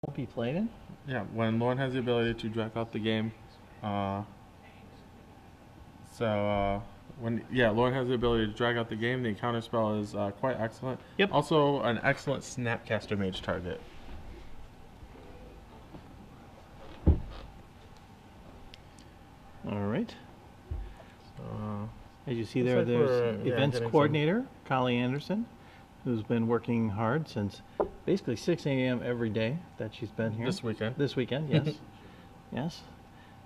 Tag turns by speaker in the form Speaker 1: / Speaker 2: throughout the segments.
Speaker 1: Won't be played in?
Speaker 2: Yeah, when Lauren has the ability to drag out the game. Uh, so when Lauren has the ability to drag out the game, the counter spell is quite excellent.
Speaker 1: Yep.
Speaker 2: Also, an excellent Snapcaster Mage target.
Speaker 1: All right. As you see
Speaker 2: looks
Speaker 1: there,
Speaker 2: like
Speaker 1: there's events
Speaker 2: getting
Speaker 1: coordinator, Collie Anderson, who's been working hard since basically 6 a.m. every day that she's been here.
Speaker 2: This weekend.
Speaker 1: This weekend, yes. Yes.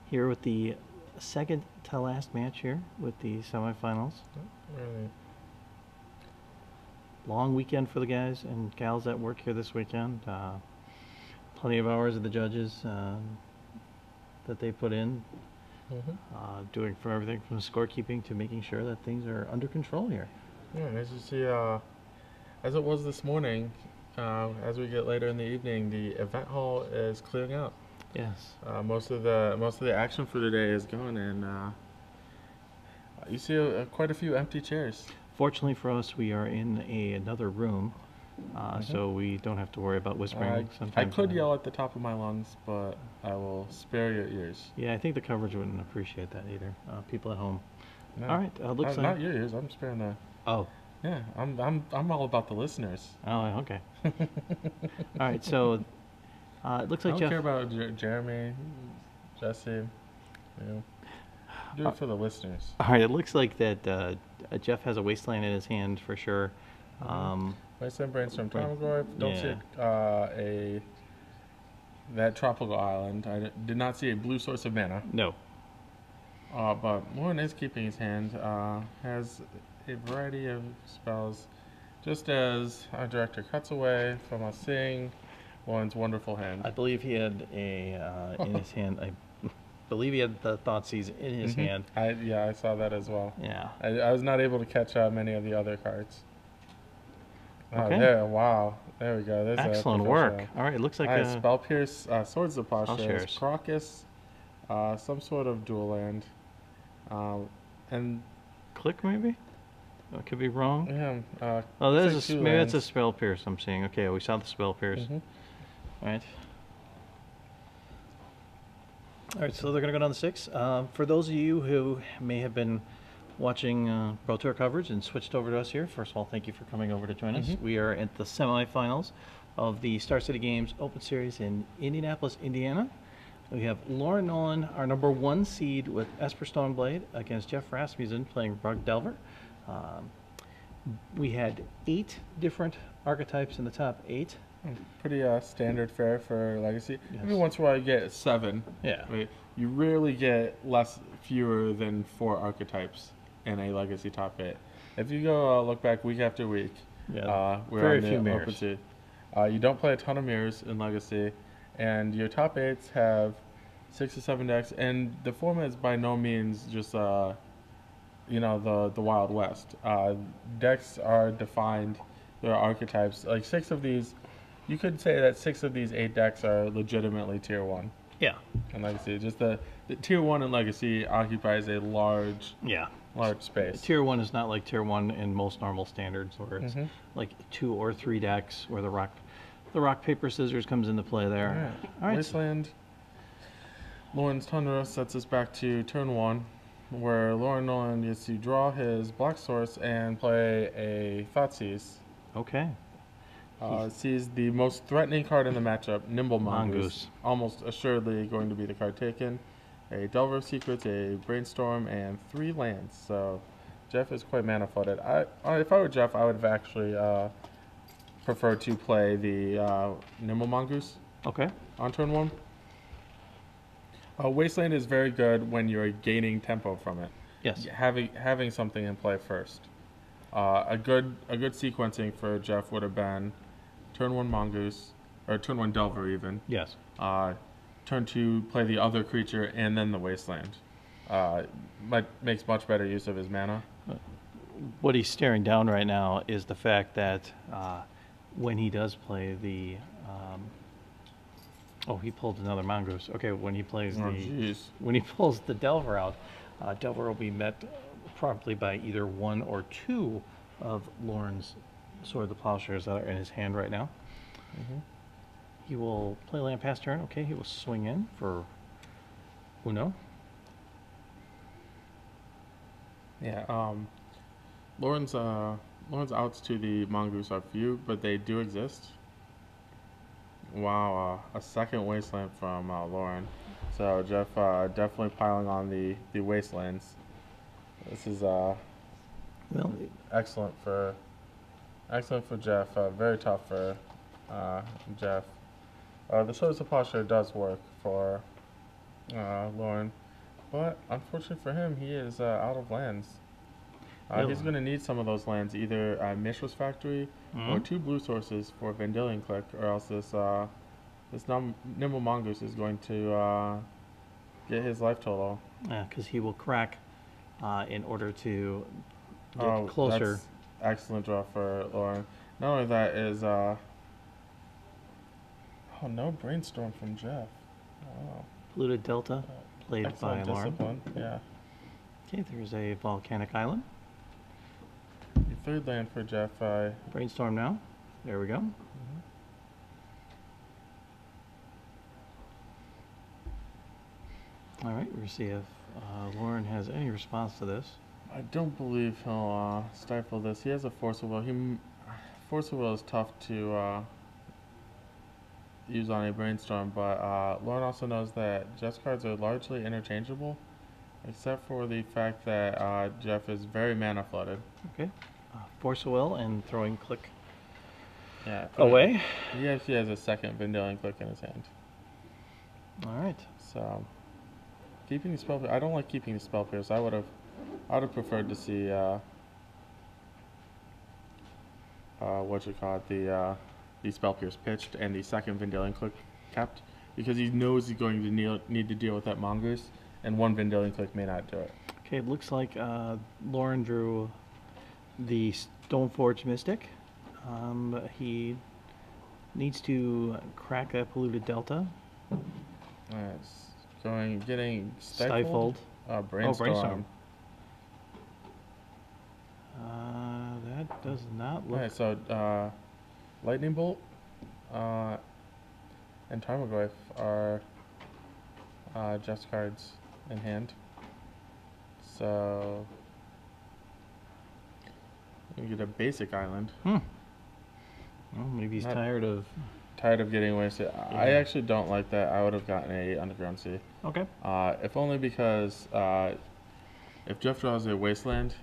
Speaker 1: Here with the second to last match here with the semifinals.
Speaker 2: Really.
Speaker 1: Long weekend for the guys and gals that work here this weekend. Plenty of hours of the judges that they put in. Doing from everything from scorekeeping to making sure that things are under control here.
Speaker 2: Yeah, and as you see, as it was this morning, as we get later in the evening, the event hall is clearing out.
Speaker 1: Yes.
Speaker 2: Most of the action for today is gone, and you see quite a few empty chairs.
Speaker 1: Fortunately for us, we are in another room, so we don't have to worry about whispering.
Speaker 2: I could yell at the top of my lungs, but I will spare your ears.
Speaker 1: Yeah, I think the coverage wouldn't appreciate that either. People at home.
Speaker 2: No,
Speaker 1: all right, looks like
Speaker 2: not your ears. I'm sparing the.
Speaker 1: Oh.
Speaker 2: Yeah, I'm all about the listeners.
Speaker 1: Oh, okay. All right, so it looks like
Speaker 2: I don't
Speaker 1: Jeff.
Speaker 2: care about Jeremy, Jesse. You know, do it for the listeners.
Speaker 1: All right, it looks like that Jeff has a wasteland in his hand for sure.
Speaker 2: Wasteland Brainstorm Tarmogoyf. Don't see that tropical island. I did not see a blue source of mana.
Speaker 1: No.
Speaker 2: But Nolen is keeping his hand. Has a variety of spells. Just as our director cuts away from us seeing Nolen's wonderful hand.
Speaker 1: I believe he had a in his hand. I believe he had the Thoughtseize in his hand.
Speaker 2: I saw that as well.
Speaker 1: Yeah.
Speaker 2: I was not able to catch many of the other cards.
Speaker 1: Okay.
Speaker 2: Wow. There we go. There's
Speaker 1: excellent work. All right, it looks like
Speaker 2: Spell Pierce, Swords of Plowshares,
Speaker 1: Crocus,
Speaker 2: some sort of dual land, and
Speaker 1: Click maybe. I could be wrong.
Speaker 2: Yeah.
Speaker 1: There's maybe that's a Spell Pierce I'm seeing. Okay, we saw the Spell Pierce. All right. All right, so they're going to go down to 6. For those of you who may have been watching Pro Tour coverage and switched over to us here, first of all, thank you for coming over to join us. We are at the semifinals of the Star City Games Open Series in Indianapolis, Indiana. We have Lauren Nolen, our #1 seed, with Esper Stoneblade against Jeff Rasmussen playing Rug Delver. We had 8 different archetypes in the top 8.
Speaker 2: Pretty standard fare for Legacy.
Speaker 1: Yes.
Speaker 2: Every once in a while you get 7.
Speaker 1: Yeah.
Speaker 2: Right? You rarely get fewer than 4 archetypes in a Legacy top 8. If you go look back week after week, we're
Speaker 1: very
Speaker 2: on the
Speaker 1: few
Speaker 2: Open
Speaker 1: mirrors.
Speaker 2: Series. You don't play a ton of mirrors in Legacy, and your top 8s have 6 or 7 decks, and the format is by no means just the Wild West. Decks are defined. There are archetypes. Like 6 of these, you could say that 6 of these 8 decks are legitimately tier 1.
Speaker 1: Yeah.
Speaker 2: In Legacy, just the tier 1 in Legacy occupies a large space.
Speaker 1: Tier 1 is not like tier 1 in most normal standards, where it's like 2 or 3 decks, where the rock paper scissors comes into play there.
Speaker 2: All right. Wasteland. Lauren's Tundra sets us back to turn 1, where Lauren Nolen gets to draw his Black Source and play a Thoughtseize.
Speaker 1: Okay.
Speaker 2: Sees the most threatening card in the matchup, Nimble
Speaker 1: Mongoose.
Speaker 2: Almost assuredly going to be the card taken. A Delver of Secrets, a Brainstorm, and 3 lands. So Jeff is quite mana flooded. If I were Jeff, I would have actually preferred to play the Nimble Mongoose.
Speaker 1: Okay.
Speaker 2: On turn 1. Wasteland is very good when you're gaining tempo from it.
Speaker 1: Yes.
Speaker 2: Having something in play first. A good sequencing for Jeff would have been turn 1 Mongoose, or turn 1 Delver even.
Speaker 1: Yes.
Speaker 2: Turn 2 play the other creature and then the Wasteland. Makes much better use of his mana.
Speaker 1: What he's staring down right now is the fact that when he does play the he pulled another Mongoose. Okay, when he plays when he pulls the Delver out, Delver will be met probably by either 1 or 2 of Lauren's Sword of the Plowshares that are in his hand right now. He will play land pass turn. Okay, he will swing in for Uno.
Speaker 2: Yeah. Lauren's outs to the mongoose are few, but they do exist. Wow, a second wasteland from Lauren. So Jeff definitely piling on the wastelands. This is
Speaker 1: Well,
Speaker 2: excellent for Jeff. Very tough for Jeff. The Source of Posture does work for Lauren, but unfortunately for him, he is out of lands. He's going to need some of those lands, either Mishra's Factory or 2 blue sources for Vendilion Click, or else this Nimble Mongoose is going to get his life total.
Speaker 1: because he will crack in order to get closer.
Speaker 2: That's excellent draw for Lauren. Not only that is no brainstorm from Jeff. Oh.
Speaker 1: Polluted Delta played by
Speaker 2: Excellent
Speaker 1: Lauren.
Speaker 2: discipline. Yeah.
Speaker 1: Okay, there's a volcanic island.
Speaker 2: The third land for Jeff.
Speaker 1: Brainstorm now. There we go. All right, we'll see if Lauren has any response to this.
Speaker 2: I don't believe he'll stifle this. He has a Force of Will. Force of Will is tough to use on a brainstorm, but Lauren also knows that Jeff's cards are largely interchangeable, except for the fact that Jeff is very mana flooded.
Speaker 1: Okay, Force of Will and throwing Click
Speaker 2: Yeah.
Speaker 1: away.
Speaker 2: He actually has a second Vendilion Click in his hand.
Speaker 1: All right.
Speaker 2: So keeping the spell. I don't like keeping the spell pierce. I would have preferred to see the spell pierce pitched and the second Vendilion Click kept, because he knows he's going to need to deal with that mongoose, and one Vendilion Click may not do it.
Speaker 1: Okay, it looks like Lauren drew the Stoneforge Mystic. He needs to crack that Polluted Delta.
Speaker 2: It's getting stifled. Brainstorm.
Speaker 1: Oh, Brainstorm. That does not look...
Speaker 2: Alright, so Lightning Bolt and Tarmogoyf are Jeff's cards in hand. So you get a basic island.
Speaker 1: Well, maybe he's tired of
Speaker 2: getting wasted.
Speaker 1: Yeah.
Speaker 2: I actually don't like that. I would have gotten a Underground Sea.
Speaker 1: Okay.
Speaker 2: If only because if Jeff draws a Wasteland,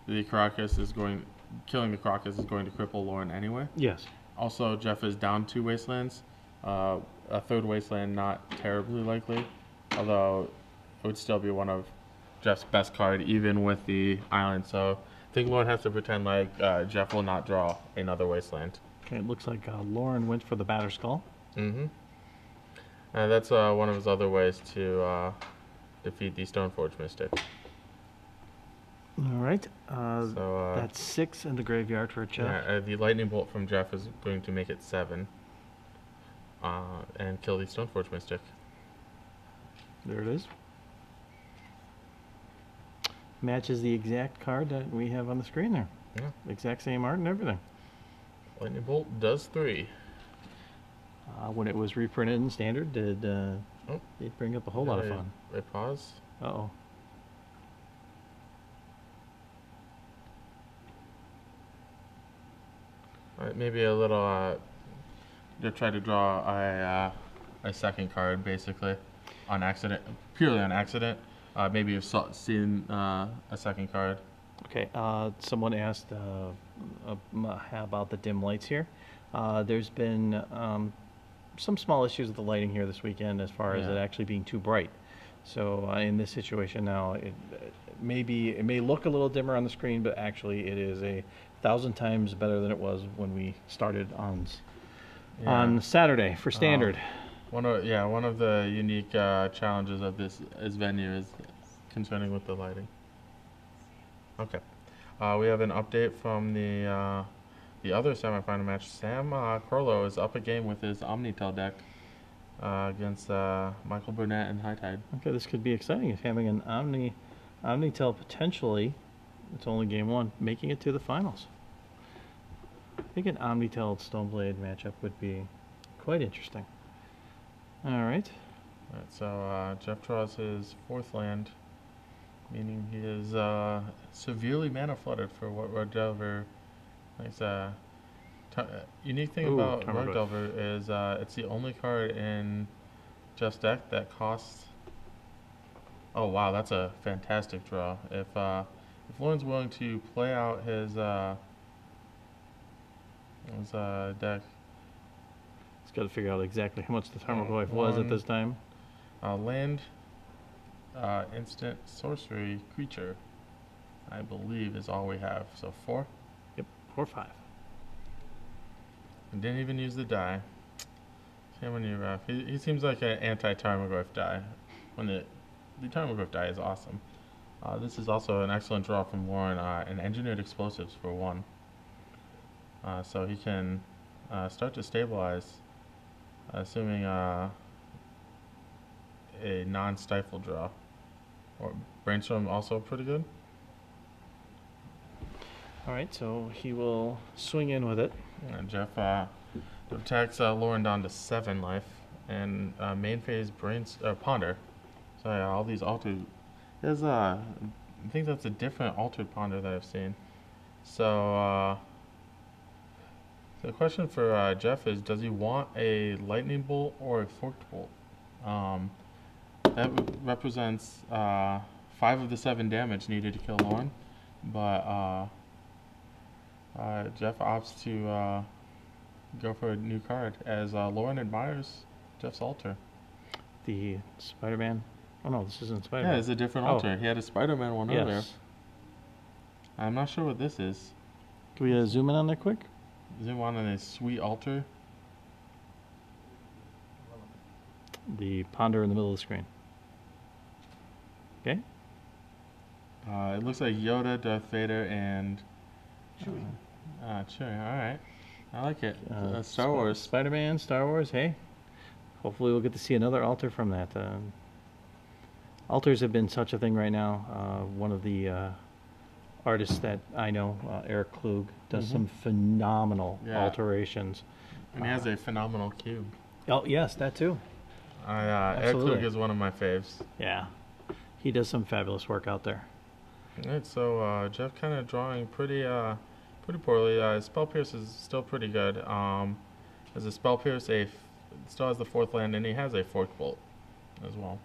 Speaker 2: killing the Caracas is going to cripple Lauren anyway.
Speaker 1: Yes.
Speaker 2: Also, Jeff is down 2 Wastelands. A third Wasteland not terribly likely, although it would still be one of Jeff's best card, even with the island. So I think Lauren has to pretend like Jeff will not draw another Wasteland.
Speaker 1: Okay, it looks like Lauren went for the Batter Skull.
Speaker 2: That's one of his other ways to defeat the Stoneforge Mystic.
Speaker 1: All right.
Speaker 2: So
Speaker 1: That's 6 in the graveyard for Jeff.
Speaker 2: yeah, the Lightning Bolt from Jeff is going to make it 7 and kill the Stoneforge Mystic.
Speaker 1: There it is. Matches the exact card that we have on the screen there.
Speaker 2: Yeah.
Speaker 1: Exact same art and everything.
Speaker 2: Lightning Bolt does 3.
Speaker 1: When it was reprinted in Standard, did it bring up a whole lot of fun?
Speaker 2: I pause.
Speaker 1: Uh-oh.
Speaker 2: Maybe a little. To try to draw a second card, basically, on accident, purely on accident. Maybe you've seen a second card.
Speaker 1: Okay. Someone asked about the dim lights here. There's been some small issues with the lighting here this weekend, as far as it actually being too bright. So in this situation now, it may look a little dimmer on the screen, but actually it is 1,000 times better than it was when we started on Saturday for Standard.
Speaker 2: One of the unique challenges of this venue is concerning with the lighting. Okay, we have an update from the other semifinal match. Sam Crollo is up a game with his Omnitel deck against Michael Burnett and High Tide.
Speaker 1: Okay, this could be exciting. If having an Omnitel potentially, it's only game 1, making it to the finals. I think an Omnitel Stoneblade matchup would be quite interesting. All right.
Speaker 2: All right, so Jeff draws his 4th land, meaning he is severely mana flooded for what Rug Delver likes. Unique thing
Speaker 1: Ooh,
Speaker 2: about Rug
Speaker 1: Tarmogoyf.
Speaker 2: Delver is it's the only card in Jeff's deck that costs. Oh wow, that's a fantastic draw. If Lauren's willing to play out his deck,
Speaker 1: He's got to figure out exactly how much the Tarmogoyf was at this time.
Speaker 2: Land, instant sorcery creature, I believe is all we have. So 4.
Speaker 1: Yep, 4/5.
Speaker 2: And didn't even use the die. Shame on you, Raf. He seems like an anti-Tarmogoyf die. When the Tarmogoyf die is awesome. This is also an excellent draw from Lauren. An engineered explosives for 1. So he can start to stabilize, assuming a non-stifle draw. Or Brainstorm also pretty good.
Speaker 1: All right, so he will swing in with it.
Speaker 2: And Jeff attacks Lauren down to 7 life, and main phase Ponder. So yeah, all these altered. There's I think that's a different altered Ponder that I've seen. So the question for Jeff is, does he want a lightning bolt or a forked bolt? That represents 5 of the 7 damage needed to kill Lauren, but Jeff opts to go for a new card as Lauren admires Jeff's altar.
Speaker 1: The Spider-Man. Oh no, this isn't
Speaker 2: Yeah,
Speaker 1: Spider-Man.
Speaker 2: it's a different altar. He had a Spider-Man one earlier.
Speaker 1: Yes.
Speaker 2: I'm not sure what this is.
Speaker 1: Can we zoom in on that quick?
Speaker 2: Zoom on a sweet altar.
Speaker 1: The ponder in the middle of the screen. Okay.
Speaker 2: It looks like Yoda, Darth Vader, and
Speaker 1: Chewie.
Speaker 2: Chewie. All right, I like it. Star Wars.
Speaker 1: Spider-Man, Star Wars. Hey, hopefully we'll get to see another altar from that. Altars have been such a thing right now. One of the artists that I know, Eric Klug, does some phenomenal alterations.
Speaker 2: And he has a phenomenal cube.
Speaker 1: Oh yes, that too.
Speaker 2: Eric Klug is one of my faves.
Speaker 1: Yeah, he does some fabulous work out there.
Speaker 2: All right, so Jeff kind of drawing pretty poorly. Spell Pierce is still pretty good. As a Spell Pierce, still has the 4th land, and he has a 4th bolt as well.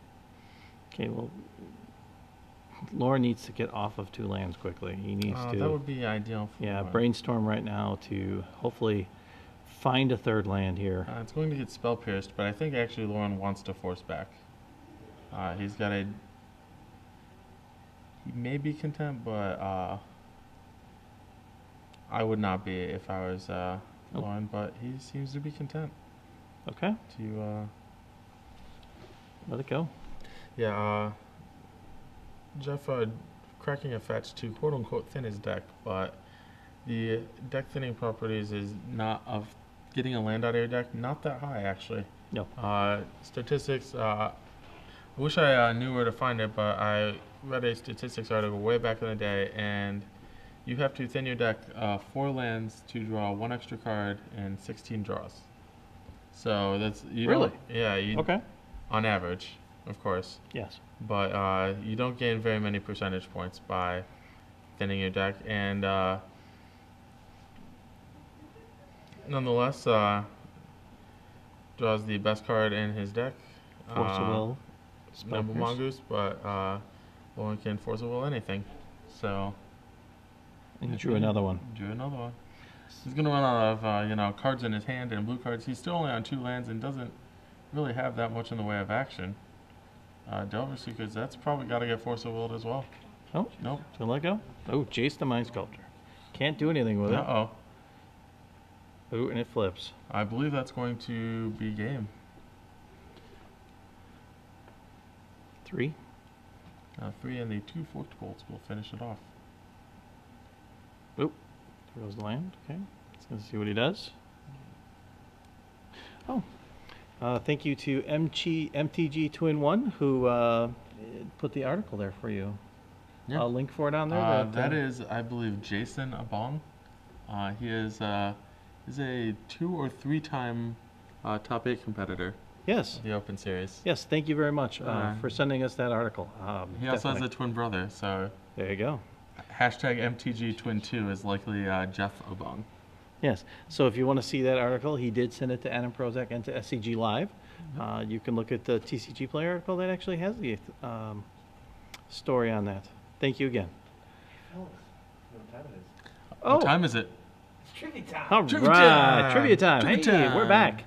Speaker 1: Okay, well, Laura needs to get off of 2 lands quickly. He needs to.
Speaker 2: That would be ideal. For
Speaker 1: brainstorm right now to hopefully find a 3rd land here.
Speaker 2: It's going to get Spell Pierced, but I think actually Lauren wants to force back. He's got a. He may be content, but I would not be if I was Lauren. But he seems to be content.
Speaker 1: Okay.
Speaker 2: To
Speaker 1: let it go.
Speaker 2: Yeah. Jeff cracking a fetch to quote unquote thin his deck, but the deck thinning properties is not of getting a land out of your deck not that high actually.
Speaker 1: No.
Speaker 2: Statistics. I wish I knew where to find it, but I read a statistics article way back in the day, and you have to thin your deck 4 lands to draw 1 extra card and 16 draws. So that's
Speaker 1: really.
Speaker 2: Yeah.
Speaker 1: Okay.
Speaker 2: On average, of course.
Speaker 1: Yes.
Speaker 2: But you don't gain very many percentage points by thinning your deck, and nonetheless draws the best card in his deck.
Speaker 1: Force of Will.
Speaker 2: Noble Mongoose, but Lauren can Force of Will anything. So.
Speaker 1: And he drew another one.
Speaker 2: He's gonna run out of cards in his hand and blue cards. He's still only on 2 lands and doesn't really have that much in the way of action. Delver Secrets, that's probably got to get Force of Will as well.
Speaker 1: Oh,
Speaker 2: nope.
Speaker 1: So let go. Oh, Jace the Mind Sculptor. Can't do anything with it.
Speaker 2: Uh-oh.
Speaker 1: Oh, and it flips.
Speaker 2: I believe that's going to be game.
Speaker 1: 3.
Speaker 2: 3 and the 2 forked bolts will finish it off.
Speaker 1: Oh, there goes the land. Okay, let's see what he does. Oh. Thank you to MTG 2-in-1 who put the article there for you.
Speaker 2: Yeah.
Speaker 1: I'll link for it on there.
Speaker 2: That is, I believe, Jason Abong. He is a 2 or 3 time top 8 competitor.
Speaker 1: Yes.
Speaker 2: the Open Series.
Speaker 1: Yes. Thank you very much for sending us that article.
Speaker 2: He also has
Speaker 1: Definitely.
Speaker 2: a twin brother, so
Speaker 1: There you go.
Speaker 2: hashtag MTG Twin 2 is likely Jeff Obong.
Speaker 1: Yes. So if you want to see that article, he did send it to Adam Prozac and to SCG Live. You can look at the TCG Player article that actually has the story on that. Thank you again.
Speaker 2: What time is it?
Speaker 3: Trivia time.
Speaker 1: All
Speaker 2: Trivia
Speaker 1: right,
Speaker 2: time.
Speaker 1: trivia time.
Speaker 2: Trivia
Speaker 1: Hey,
Speaker 2: time.
Speaker 1: we're back.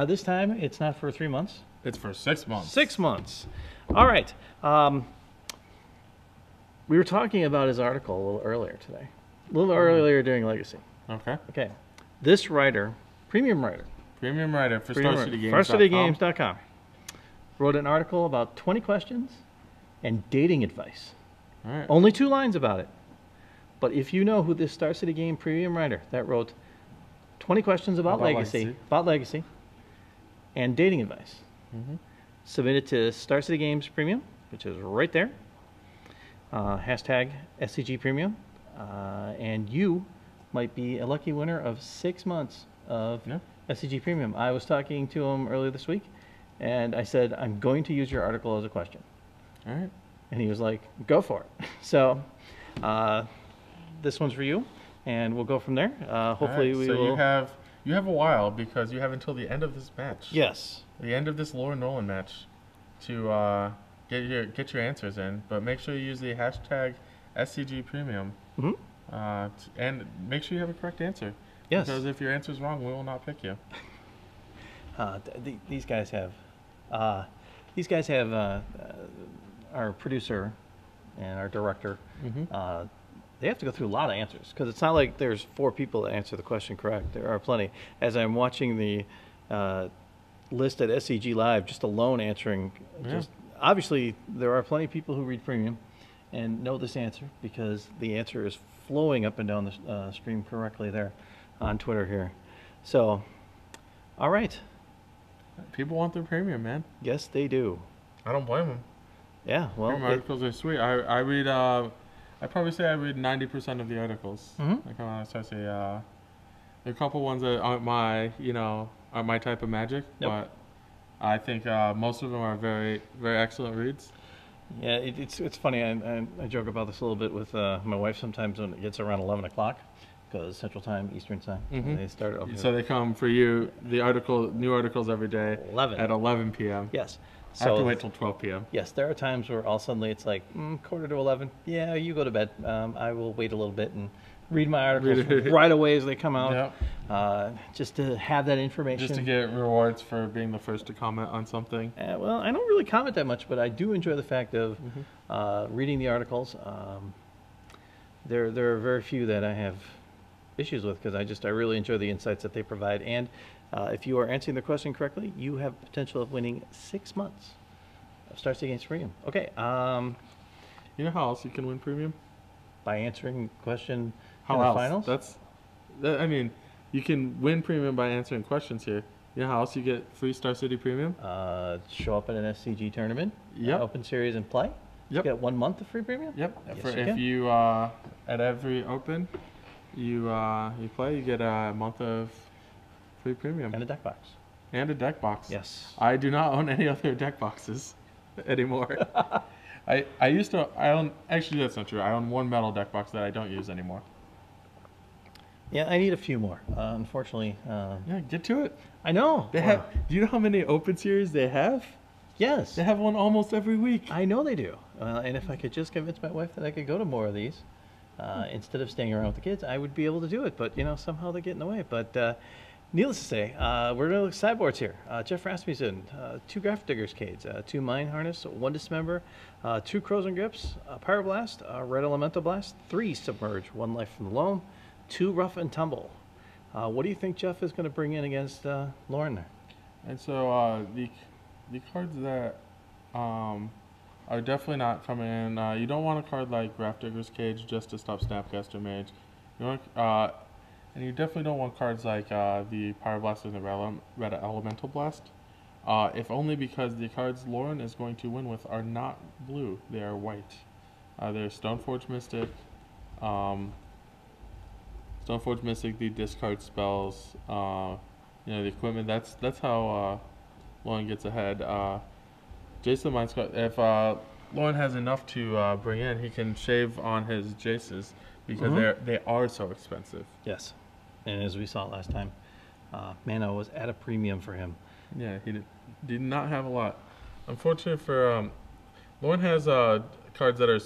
Speaker 1: This time it's not for 3 months.
Speaker 2: It's for 6 months.
Speaker 1: 6 months. All right. We were talking about his article a little earlier today. A little earlier during Legacy.
Speaker 2: Okay.
Speaker 1: Okay. This writer, premium writer,
Speaker 2: Premium writer for StarCityGames.com.
Speaker 1: StarCityGames.com, wrote an article about 20 questions and dating advice.
Speaker 2: All right.
Speaker 1: Only 2 lines about it. But if you know who this Star City Game premium writer that wrote 20 questions about Legacy, and dating advice, submit it to Star City Games Premium, which is right there. Hashtag SCG Premium. And you might be a lucky winner of 6 months of SCG Premium. I was talking to him earlier this week, and I said, I'm going to use your article as a question.
Speaker 2: All right.
Speaker 1: And he was like, go for it. So this one's for you, and we'll go from there. Hopefully we will.
Speaker 2: So you have a while, because you have until the end of this match.
Speaker 1: Yes.
Speaker 2: The end of this Nolen match to get your answers in. But make sure you use the hashtag SCG Premium. And make sure you have a correct answer.
Speaker 1: Yes.
Speaker 2: Because if your answer's wrong, we will not pick you.
Speaker 1: These guys have our producer and our director. They have to go through a lot of answers, because it's not like there's 4 people that answer the question correct. There are plenty. As I'm watching the list at SCG Live, just alone answering, obviously there are plenty of people who read premium and know this answer, because the answer is flowing up and down the stream correctly there on Twitter here. So, all right.
Speaker 2: People want their premium, man.
Speaker 1: Yes, they do.
Speaker 2: I don't blame them.
Speaker 1: Yeah, well,
Speaker 2: Premium articles are sweet. I read. I'd probably say I read 90% of the articles. That come out. So I say there are a couple ones that aren't my type of magic, but I think most of them are very, very excellent reads.
Speaker 1: Yeah, it's funny. I joke about this a little bit with my wife sometimes when it gets around 11 o'clock, because Central Time, Eastern Time. They start.
Speaker 2: So they come for you. The new articles every day
Speaker 1: 11
Speaker 2: at 11 p.m.
Speaker 1: Yes.
Speaker 2: I have to wait till 12 p.m.
Speaker 1: Yes, there are times where all suddenly it's like quarter to 11. Yeah, you go to bed. I will wait a little bit and read my articles right away as they come out. Just to have that information.
Speaker 2: Just to get rewards for being the first to comment on something.
Speaker 1: Well, I don't really comment that much, but I do enjoy the fact of reading the articles. There are very few that I have issues with, because I really enjoy the insights that they provide. And if you are answering the question correctly, you have potential of winning 6 months of Star City Games Premium. Okay.
Speaker 2: You know how else you can win premium?
Speaker 1: By answering question
Speaker 2: How
Speaker 1: in the
Speaker 2: else?
Speaker 1: finals?
Speaker 2: I mean, you can win premium by answering questions here. You know how else you get free Star City Premium?
Speaker 1: Show up at an SCG tournament, Open Series, and play. You get 1 month of free premium.
Speaker 2: Yep.
Speaker 1: Yes,
Speaker 2: If you at every Open you play, you get a month of free premium
Speaker 1: And a deck box.
Speaker 2: and a deck box.
Speaker 1: Yes.
Speaker 2: I do not own any other deck boxes anymore. I used to. I own. Actually, that's not true. I own 1 metal deck box that I don't use anymore.
Speaker 1: Yeah, I need a few more. Unfortunately.
Speaker 2: Yeah, get to it.
Speaker 1: I know.
Speaker 2: They have. Do you know how many Open Series they have?
Speaker 1: Yes.
Speaker 2: They have one almost every week.
Speaker 1: I know they do. And if I could just convince my wife that I could go to more of these, instead of staying around with the kids, I would be able to do it. But, somehow they get in the way. But needless to say, we're going to look at sideboards here. Jeff Rasmussen, 2 Graph Diggers Cades, 2 Mine Harness, 1 Dismember, 2 Crows and Grips, a Pyroblast, a Red Elemental Blast, 3 Submerge, 1 Life from the Loam, 2 Rough and Tumble. What do you think Jeff is going to bring in against Lauren there?
Speaker 2: And so the cards that are definitely not coming in. You don't want a card like Graph Digger's Cage just to stop Snapcaster Mage. You want, and you definitely don't want cards like the Pyroblast and the Red Elemental Blast. If only because the cards Lauren is going to win with are not blue; they are white. They're Stoneforge Mystic. Stoneforge Mystic, the discard spells, the equipment. That's how Lauren gets ahead. Jason might if Lauren has enough to bring in, he can shave on his Jaces because they are so expensive.
Speaker 1: Yes, and as we saw last time, mana was at a premium for him.
Speaker 2: Yeah, he did not have a lot. Unfortunately for Lauren has cards that are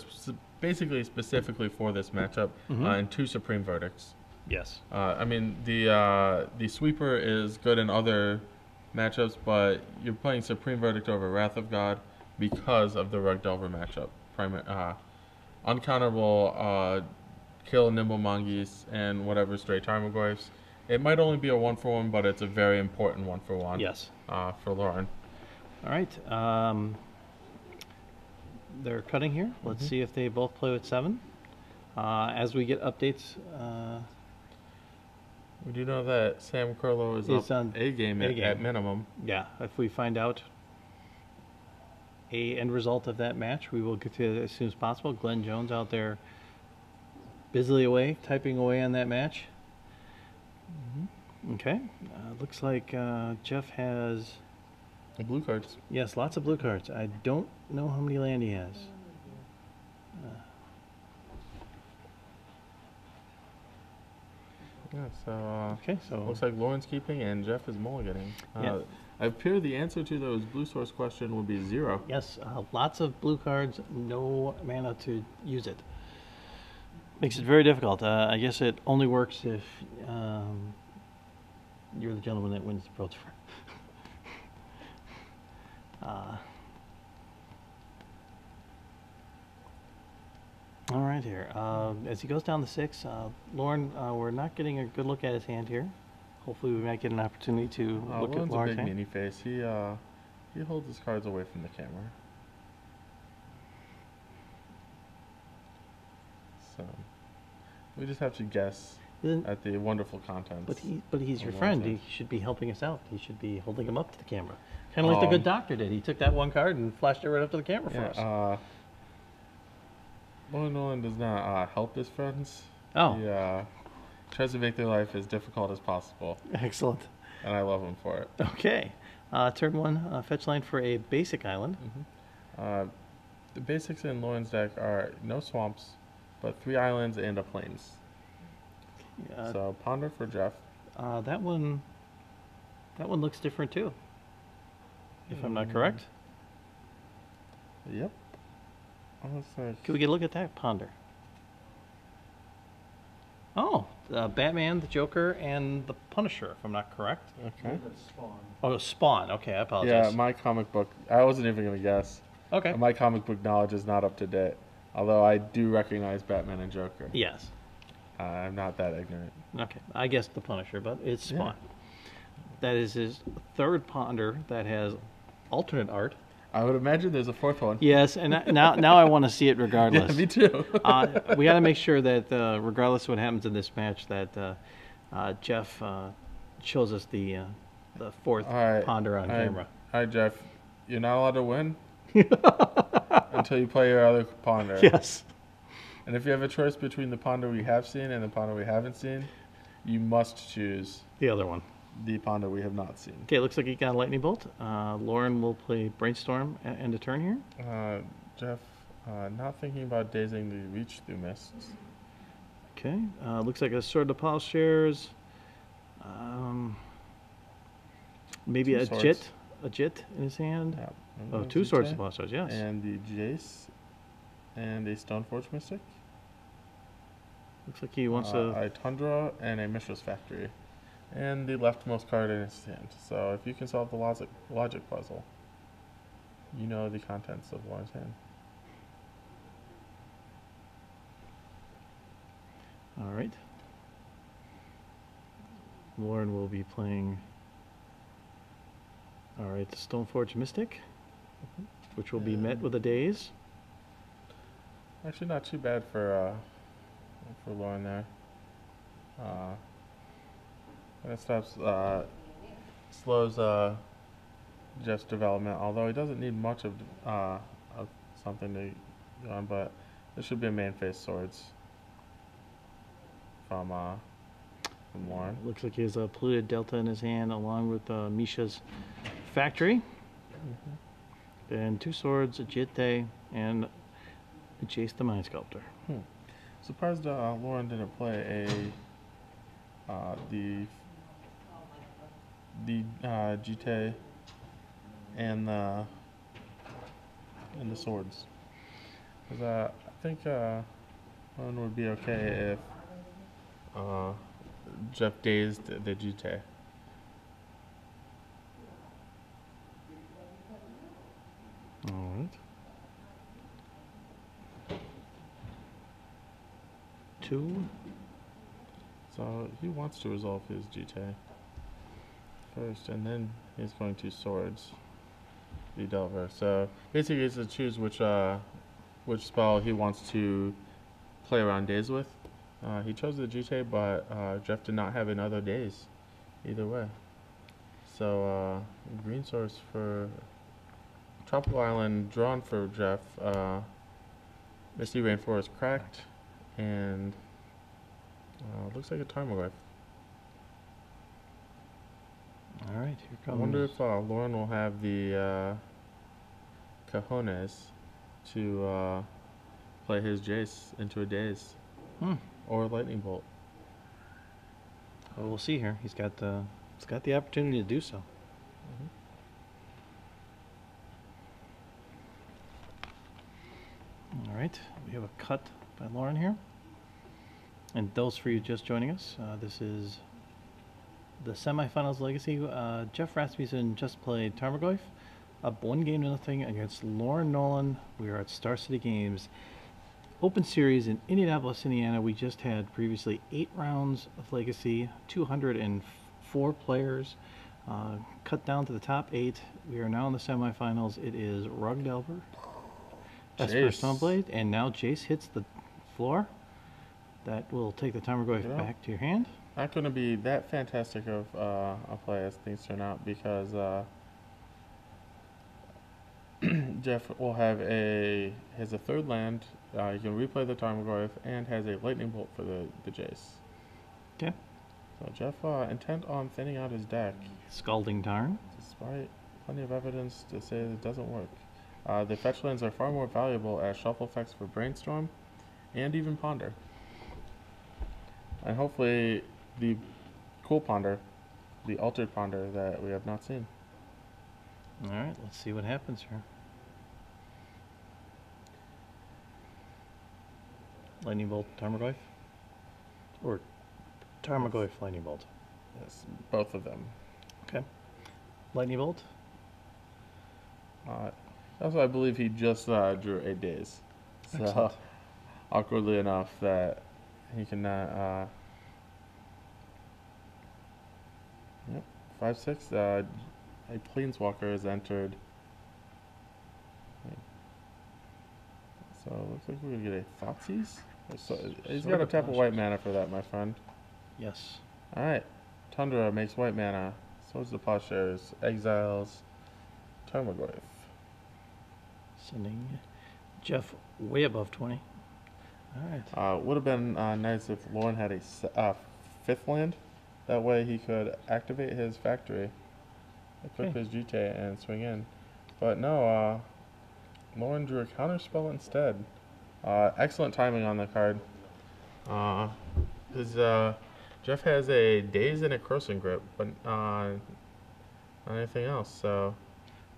Speaker 2: basically specifically for this matchup, and 2 Supreme Verdicts.
Speaker 1: Yes.
Speaker 2: I mean the sweeper is good in other matchups, but you're playing Supreme Verdict over Wrath of God because of the Rug Delver matchup. Uncounterable kill Nimble Mongoose and whatever Stray Tarmogoyfs. It might only be a 1-for-1, but it's a very important 1-for-1.
Speaker 1: Yes.
Speaker 2: For Lauren.
Speaker 1: All right. They're cutting here. Let's see if they both play with 7. As we get updates,
Speaker 2: we do know that Sam Curlow is up
Speaker 1: on
Speaker 2: a game at minimum.
Speaker 1: Yeah, if we find out a end result of that match, we will get to it as soon as possible. Glenn Jones out there busily away, typing away on that match. Okay. Looks like Jeff has...
Speaker 2: blue cards.
Speaker 1: Yes, lots of blue cards. I don't know how many land he has.
Speaker 2: Yeah, so
Speaker 1: okay, so
Speaker 2: looks like Lauren's keeping and Jeff is mulliganing.
Speaker 1: Yeah.
Speaker 2: I fear the answer to those blue source question would be 0.
Speaker 1: Yes, lots of blue cards, no mana to use it. Makes it very difficult. I guess it only works if you're the gentleman that wins the Pro Tour. All right here. As he goes down the 6, Lauren, we're not getting a good look at his hand here. Hopefully we might get an opportunity to look at Lauren's
Speaker 2: Lauren's a big
Speaker 1: hand.
Speaker 2: meanie face. He holds his cards away from the camera. So we just have to guess at the wonderful contents.
Speaker 1: But he's your friend. He should be helping us out. He should be holding him up to the camera. Kind of like the good doctor did. He took that one card and flashed it right up to the camera for us.
Speaker 2: Nolen does not help his friends.
Speaker 1: Oh.
Speaker 2: He tries to make their life as difficult as possible.
Speaker 1: Excellent.
Speaker 2: And I love him for it.
Speaker 1: Okay. Turn 1, fetch land for a basic island.
Speaker 2: The basics in Nolen's deck are no swamps, but 3 islands and a plains. So Ponder for Jeff.
Speaker 1: That one looks different too, if I'm not correct.
Speaker 2: Yep.
Speaker 1: Can we get a look at that Ponder? Oh, Batman, the Joker, and the Punisher, if I'm not correct.
Speaker 2: Okay.
Speaker 3: Spawn.
Speaker 1: Oh, Spawn. Okay, I apologize.
Speaker 2: Yeah, my comic book. I wasn't even going to guess.
Speaker 1: Okay.
Speaker 2: My comic book knowledge is not up to date, although I do recognize Batman and Joker.
Speaker 1: Yes.
Speaker 2: I'm not that ignorant.
Speaker 1: Okay, I guessed the Punisher, but it's Spawn.
Speaker 2: Yeah.
Speaker 1: That is his 3rd Ponder that has alternate art.
Speaker 2: I would imagine there's a 4th one.
Speaker 1: Yes, and now I want to see it regardless.
Speaker 2: Yeah, me too.
Speaker 1: We got to make sure that regardless of what happens in this match, that Jeff shows us the 4th Ponder on camera.
Speaker 2: All right, Jeff. You're not allowed to win until you play your other Ponder.
Speaker 1: Yes.
Speaker 2: And if you have a choice between the Ponder we have seen and the Ponder we haven't seen, you must choose
Speaker 1: the other one.
Speaker 2: The Ponder we have not seen.
Speaker 1: Okay, looks like he got a Lightning Bolt. Lauren will play Brainstorm at end of turn here.
Speaker 2: Jeff, not thinking about dazing the Reach through Mists.
Speaker 1: Okay, looks like a Sword of Plowshares. Maybe a Jit in his hand.
Speaker 2: Yeah.
Speaker 1: Oh, 2 Swords of Plowshares, yes.
Speaker 2: And the Jace and a Stoneforge Mystic.
Speaker 1: Looks like he wants
Speaker 2: a Tundra and a Mishra's Factory. And the leftmost card in his hand. So if you can solve the logic puzzle, you know the contents of Lauren's hand.
Speaker 1: All right. Lauren will be playing, all right, the Stoneforge Mystic, which will be met with a daze.
Speaker 2: Actually, not too bad for Lauren there. That stops, slows Jeff's development, although he doesn't need much of something to go on, but this should be a main phase swords from Lauren.
Speaker 1: Looks like he has a polluted Delta in his hand along with Misha's Factory, and 2 swords, a Jitte, and a Jace the Mind Sculptor.
Speaker 2: Surprised Lauren didn't play the GT and the swords. Because I think Lauren would be okay if Jeff dazed the GT.
Speaker 1: All right. 2.
Speaker 2: So he wants to resolve his GT first, and then he's going to swords the Delver. So basically, he has to choose which spell he wants to play around days with. He chose the GT, but Jeff did not have another days either way. So green source for Tropical Island drawn for Jeff. Misty Rainforest cracked, and looks like a Tarmogoyf.
Speaker 1: All right, here
Speaker 2: I
Speaker 1: comes.
Speaker 2: wonder if Lauren will have the cojones to play his Jace into a daze or a lightning bolt.
Speaker 1: Well, we'll see here. He's got the opportunity to do so. All right, we have a cut by Lauren here. And those for you just joining us, this is the Semifinals Legacy. Jeff Rasmussen just played Tarmogoyf, up 1-0 against Lauren Nolen. We are at Star City Games Open Series in Indianapolis, Indiana. We just had previously 8 rounds of Legacy, 204 players, cut down to the top 8. We are now in the semifinals. It is Rug Delver, Esper Stoneblade, and now Jace hits the floor. That will take the Tarmogoyf back to your hand.
Speaker 2: Not going to be that fantastic of a play as things turn out, because Jeff will have has a 3rd land. He can replay the Tarmogoyf and has a lightning bolt for the Jace.
Speaker 1: Okay.
Speaker 2: So Jeff intent on thinning out his deck,
Speaker 1: Scalding Tarn,
Speaker 2: despite plenty of evidence to say that it doesn't work. The fetch lands are far more valuable as shuffle effects for Brainstorm and even Ponder. And hopefully the cool Ponder, the altered Ponder that we have not seen.
Speaker 1: All right, let's see what happens here. Lightning Bolt, Tarmogoyf? Or Tarmogoyf, Lightning Bolt?
Speaker 2: Yes, both of them.
Speaker 1: Okay. Lightning Bolt?
Speaker 2: Also, I believe he just drew a daze. So,
Speaker 1: Excellent.
Speaker 2: Awkwardly enough that he cannot. Yep, 5/6. A Planeswalker is entered. So it looks like we're gonna get a Thoughtseize. So he's got to tap a white mana for that, my friend.
Speaker 1: Yes.
Speaker 2: All right, Tundra makes white mana. Swords to Plowshares, exiles Tarmogoyf.
Speaker 1: Sending Jeff way above 20. All right.
Speaker 2: Would have been nice if Lauren had a 5th land. That way he could activate his factory, equip his GT, and swing in. But no, Lauren drew a counter spell instead. Excellent timing on the card. Jeff has a Daze and a Crossing Grip, but not anything else. So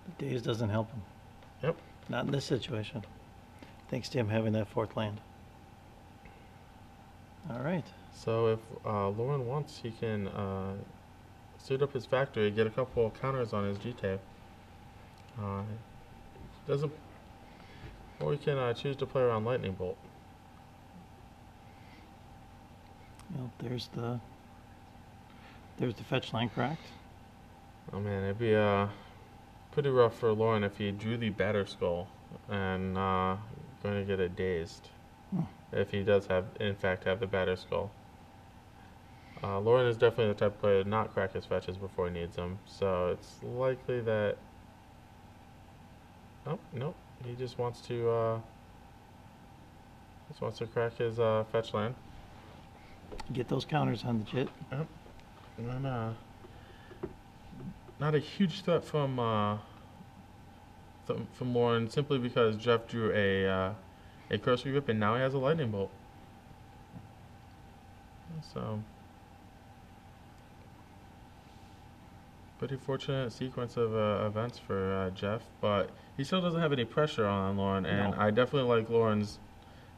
Speaker 1: The Daze doesn't help him.
Speaker 2: Yep.
Speaker 1: Not in this situation. Thanks to him having that 4th land. All right.
Speaker 2: So if Lauren wants, he can suit up his factory, get a couple counters on his GT. Doesn't, or he can choose to play around Lightning Bolt.
Speaker 1: Well, there's the fetch line cracked.
Speaker 2: Oh man, it'd be pretty rough for Lauren if he drew the Batter Skull and going to get a Dazed. If he does in fact have the Batter Skull. Lauren is definitely the type of player to not crack his fetches before he needs them, so it's likely that. Oh, nope. He just wants to crack his fetch land.
Speaker 1: Get those counters on the JIT.
Speaker 2: Yep. And then not a huge threat from Lauren, simply because Jeff drew a cursory grip and now he has a lightning bolt. So pretty fortunate sequence of events for Jeff, but he still doesn't have any pressure on Lauren, and
Speaker 1: No.
Speaker 2: I definitely like Lauren's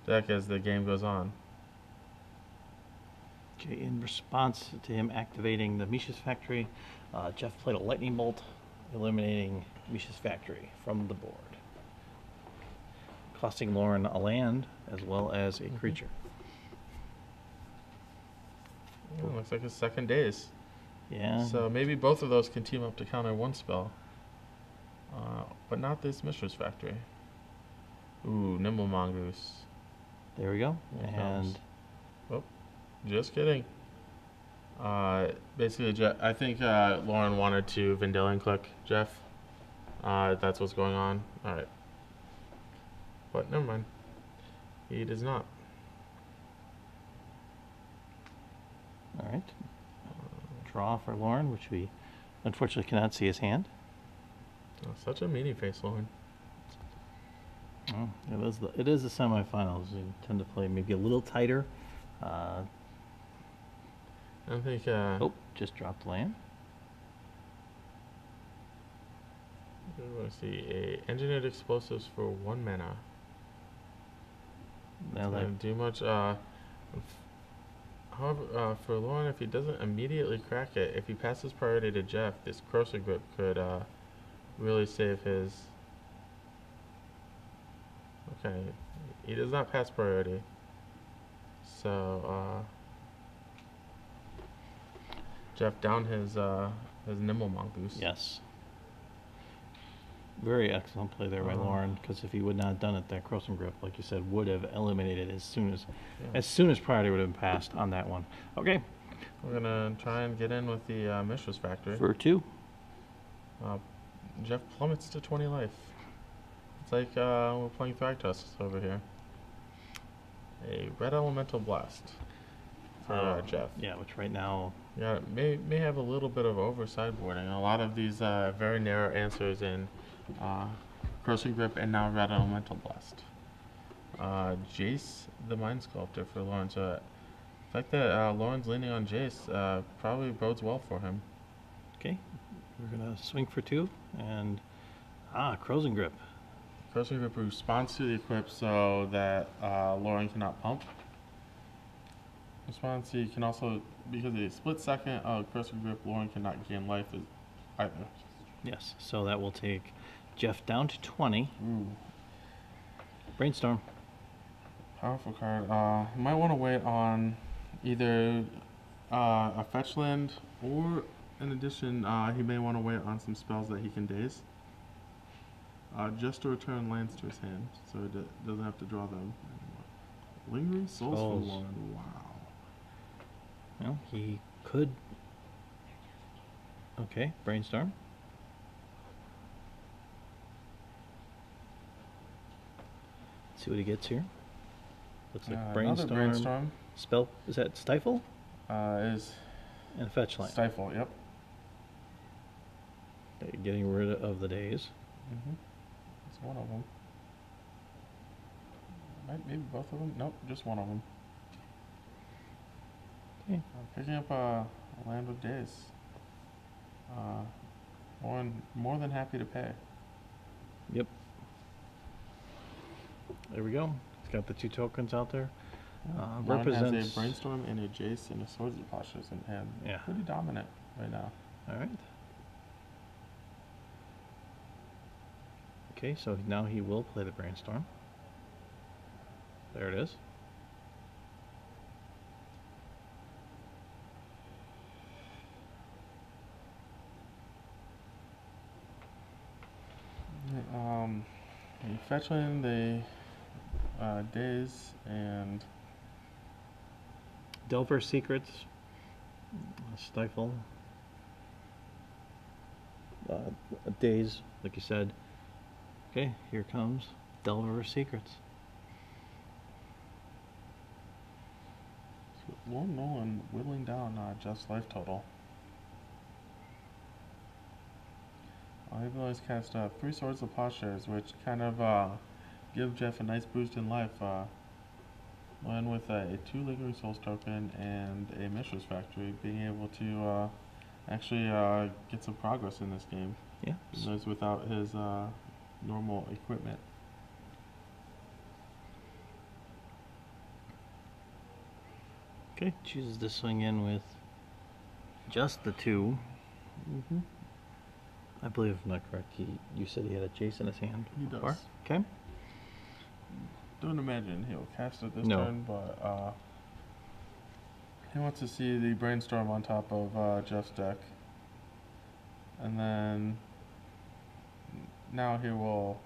Speaker 2: deck as the game goes on.
Speaker 1: Okay, in response to him activating the Misha's Factory, Jeff played a lightning bolt, eliminating Misha's Factory from the board, costing Lauren a land as well as a creature.
Speaker 2: Oh, looks like his second daze.
Speaker 1: Yeah.
Speaker 2: So maybe both of those can team up to counter one spell. But not this Mishra's Factory. Ooh, Nimble Mongoose.
Speaker 1: There we go.
Speaker 2: Here it
Speaker 1: And
Speaker 2: comes. Oh, just kidding. Basically, I think Lauren wanted to Vendilion click Jeff. That's what's going on. Alright. But never mind. He does not.
Speaker 1: all right. Draw for Lauren, which we unfortunately cannot see his hand.
Speaker 2: Oh, such a meanie face, Lauren.
Speaker 1: Oh, it is the semifinals. You tend to play maybe a little tighter.
Speaker 2: I think.
Speaker 1: Oh, just dropped land.
Speaker 2: We're going to see engineered explosives for 1 mana.
Speaker 1: Now that
Speaker 2: Doesn't do much. However, for Lauren, if he doesn't immediately crack it, if he passes priority to Jeff, this Crosser Grip could really save his. Okay, he does not pass priority, so Jeff down his Nimble Mongoose.
Speaker 1: yes. Very excellent play there by Lauren, because if he would not have done it, that Crossing Grip, like you said, would have eliminated as soon as priority would have been passed on that one. Okay.
Speaker 2: We're gonna try and get in with the Mishra's Factory.
Speaker 1: For 2.
Speaker 2: Jeff plummets to 20 life. It's like we're playing Thragtusk over here. A Red Elemental Blast for Jeff.
Speaker 1: Yeah, which right now.
Speaker 2: Yeah, may have a little bit of over sideboarding. A lot of these very narrow answers in Crossing Grip and now Red Elemental Blast. Jace the Mind Sculptor for Lauren. So the fact that Lauren's leaning on Jace probably bodes well for him.
Speaker 1: Okay. We're going to swing for 2. And, Crossing Grip.
Speaker 2: Crossing Grip responds to the equip so that Lauren cannot pump. Response, he can also, because a split second of Crossing Grip, Lauren cannot gain life either.
Speaker 1: Yes, so that will take Jeff down to 20.
Speaker 2: Ooh.
Speaker 1: Brainstorm.
Speaker 2: Powerful card. You might want to wait on either a fetch land, or in addition, he may want to wait on some spells that he can daze. Just to return lands to his hand, so it doesn't have to draw them anymore. Lingering Souls for Lauren. Wow.
Speaker 1: Well, he could. Okay, Brainstorm. Let's see what he gets here. Looks like
Speaker 2: Another Brainstorm.
Speaker 1: Spell, is that Stifle?
Speaker 2: Is
Speaker 1: And Fetch Land.
Speaker 2: Stifle, yep.
Speaker 1: Okay, getting rid of the days.
Speaker 2: It's one of them. Maybe both of them? Nope, just one of them.
Speaker 1: Okay.
Speaker 2: Picking up a land with days. More than happy to pay.
Speaker 1: Yep. There we go. It's got the 2 tokens out there.
Speaker 2: Lauren
Speaker 1: Represents
Speaker 2: has a Brainstorm and a Jace and a Swords of Postures in hand.
Speaker 1: Yeah.
Speaker 2: Pretty dominant right now.
Speaker 1: All right. Okay, so now he will play the Brainstorm. There it is.
Speaker 2: You fetch land the Days and
Speaker 1: Delver Secrets. Stifle. Days, like you said. Okay, here comes Delver Secrets.
Speaker 2: Lord Nolen whittling down Just Life total. He abilities cast 3 Swords of Plowshares, which kind of give Jeff a nice boost in life. One with a 2 Lingering Souls token and a Mishra's Factory, being able to actually get some progress in this game.
Speaker 1: Yeah.
Speaker 2: Those without his normal equipment.
Speaker 1: Okay, chooses to swing in with just the 2.
Speaker 2: Mm-hmm.
Speaker 1: I believe, if I'm not correct, you said he had a Jace in his hand.
Speaker 2: He
Speaker 1: before.
Speaker 2: does.
Speaker 1: Okay.
Speaker 2: Don't imagine he'll cast it this
Speaker 1: No.
Speaker 2: turn, but he wants to see the Brainstorm on top of Jeff's deck. And then now he will.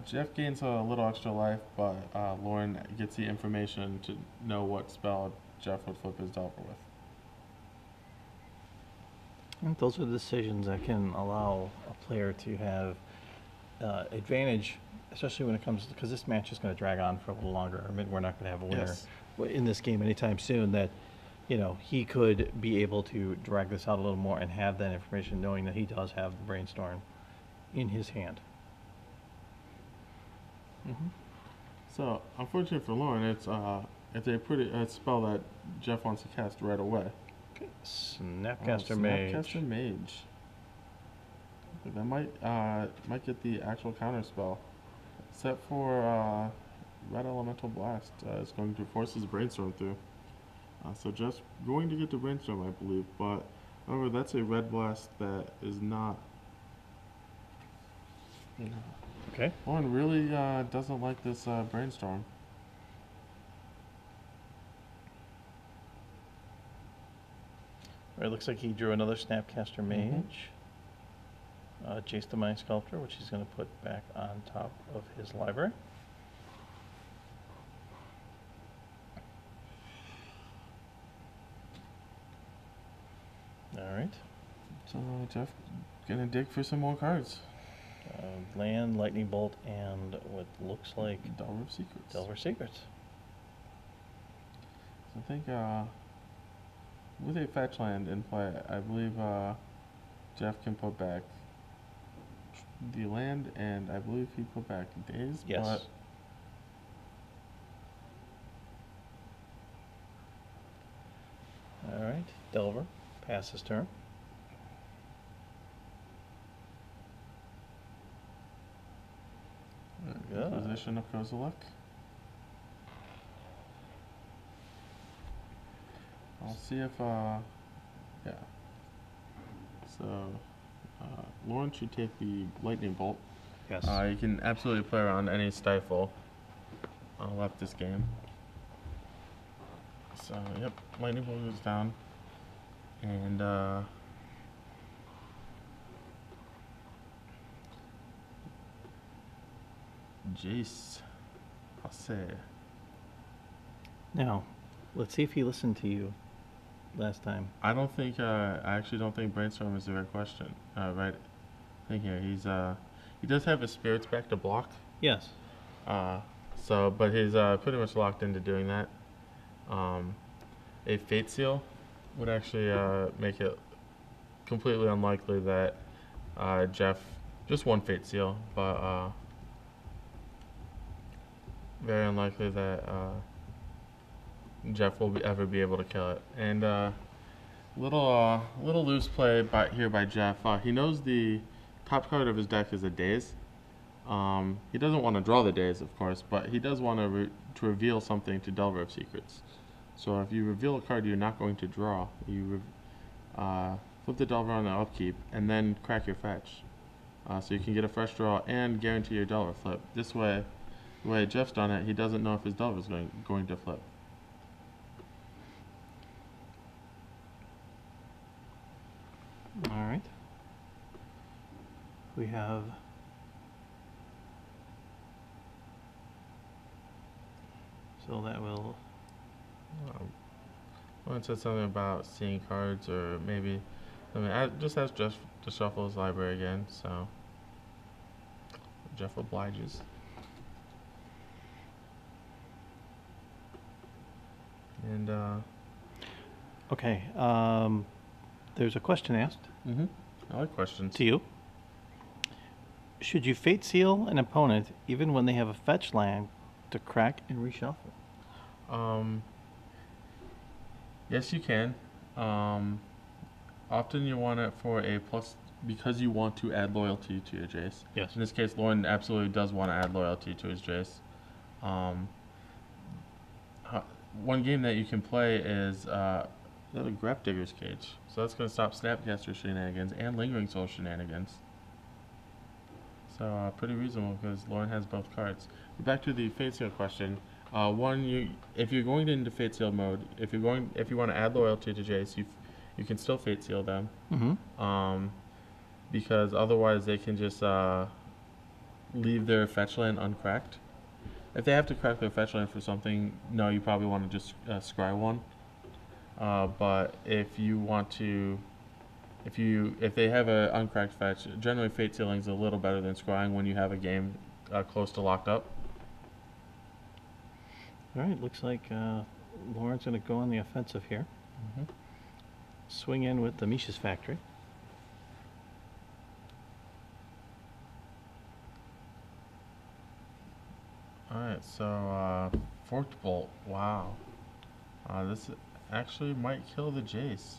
Speaker 2: Jeff gains a little extra life, but Lauren gets the information to know what spell Jeff would flip his Delver with.
Speaker 1: And those are the decisions that can allow a player to have advantage, especially when it comes to, because this match is going to drag on for a little longer. I mean, we're not going to have a winner in this game anytime soon. That, you know, he could be able to drag this out a little more and have that information, knowing that he does have the Brainstorm in his hand.
Speaker 2: Mm-hmm. So, unfortunately for Lauren, it's a pretty spell that Jeff wants to cast right away.
Speaker 1: Okay. Snapcaster Mage.
Speaker 2: Snapcaster Mage. That might get the actual counter spell. Set for Red Elemental Blast. It's going to force his Brainstorm through. So just going to get the Brainstorm, I believe. But however, that's a Red Blast that is not.
Speaker 1: Okay.
Speaker 2: Lauren really doesn't like this Brainstorm.
Speaker 1: It looks like he drew another Snapcaster Mage. Jace the Mind Sculptor, which he's going to put back on top of his library. Alright.
Speaker 2: So Jeff gonna dig for some more cards.
Speaker 1: Land, Lightning Bolt, and what looks like
Speaker 2: Delver of Secrets.
Speaker 1: Delver of Secrets.
Speaker 2: So I think with a fetch land in play, I believe Jeff can put back the land, and I believe he put back Daze.
Speaker 1: Yes. All right, Delver, pass his turn. Good.
Speaker 2: Position of Kozilek. I'll see if yeah. So Lauren should take the Lightning Bolt.
Speaker 1: Yes.
Speaker 2: You can absolutely play around any stifle left this game. So yep, Lightning Bolt goes down, and Jace, passe.
Speaker 1: Now, let's see if he listened to you last time.
Speaker 2: I don't think. I actually don't think Brainstorm is the right question. Right thing here. He does have his Spirits back to block.
Speaker 1: Yes.
Speaker 2: So, but he's pretty much locked into doing that. A Fate Seal would actually make it completely unlikely that Jeff, just one Fate Seal, but very unlikely that Jeff will ever be able to kill it. And little loose play here by Jeff. He knows the top card of his deck is a Daze. He doesn't want to draw the Daze, of course, but he does want to reveal something to Delver of Secrets. So if you reveal a card you're not going to draw, you flip the Delver on the upkeep, and then crack your fetch. So you can get a fresh draw and guarantee your Delver flip. This way, the way Jeff's done it, he doesn't know if his Delver is going to flip.
Speaker 1: All right. We have so that will.
Speaker 2: Well, it said something about seeing cards, or maybe just ask Jeff to shuffle his library again. So Jeff obliges. And
Speaker 1: okay. There's a question asked
Speaker 2: I like questions.
Speaker 1: to you. Should you fate seal an opponent even when they have a fetch land to crack and reshuffle?
Speaker 2: Um, yes, you can. Often you want it for a plus because you want to add loyalty to your Jace.
Speaker 1: Yes.
Speaker 2: In this case, Lauren absolutely does want to add loyalty to his Jace. Um, One game that you can play is a Digger's Cage. So that's going to stop Snapcaster shenanigans and Lingering Soul shenanigans. So pretty reasonable because Lauren has both cards. Back to the Fate Seal question. If you're going into Fate Seal mode, if you want to add loyalty to Jace, you can still Fate Seal them.
Speaker 1: Mm-hmm.
Speaker 2: Because otherwise they can just leave their fetch land uncracked. If they have to crack their fetch land for something, no, you probably want to just scry one. But if you want to, if they have an uncracked fetch, generally Fate Sealing is a little better than scrying when you have a game close to locked up.
Speaker 1: All right, looks like Lauren's going to go on the offensive here.
Speaker 2: Mm-hmm.
Speaker 1: Swing in with the Mishra's Factory.
Speaker 2: Alright, so Forked Bolt. Wow. This actually might kill the Jace.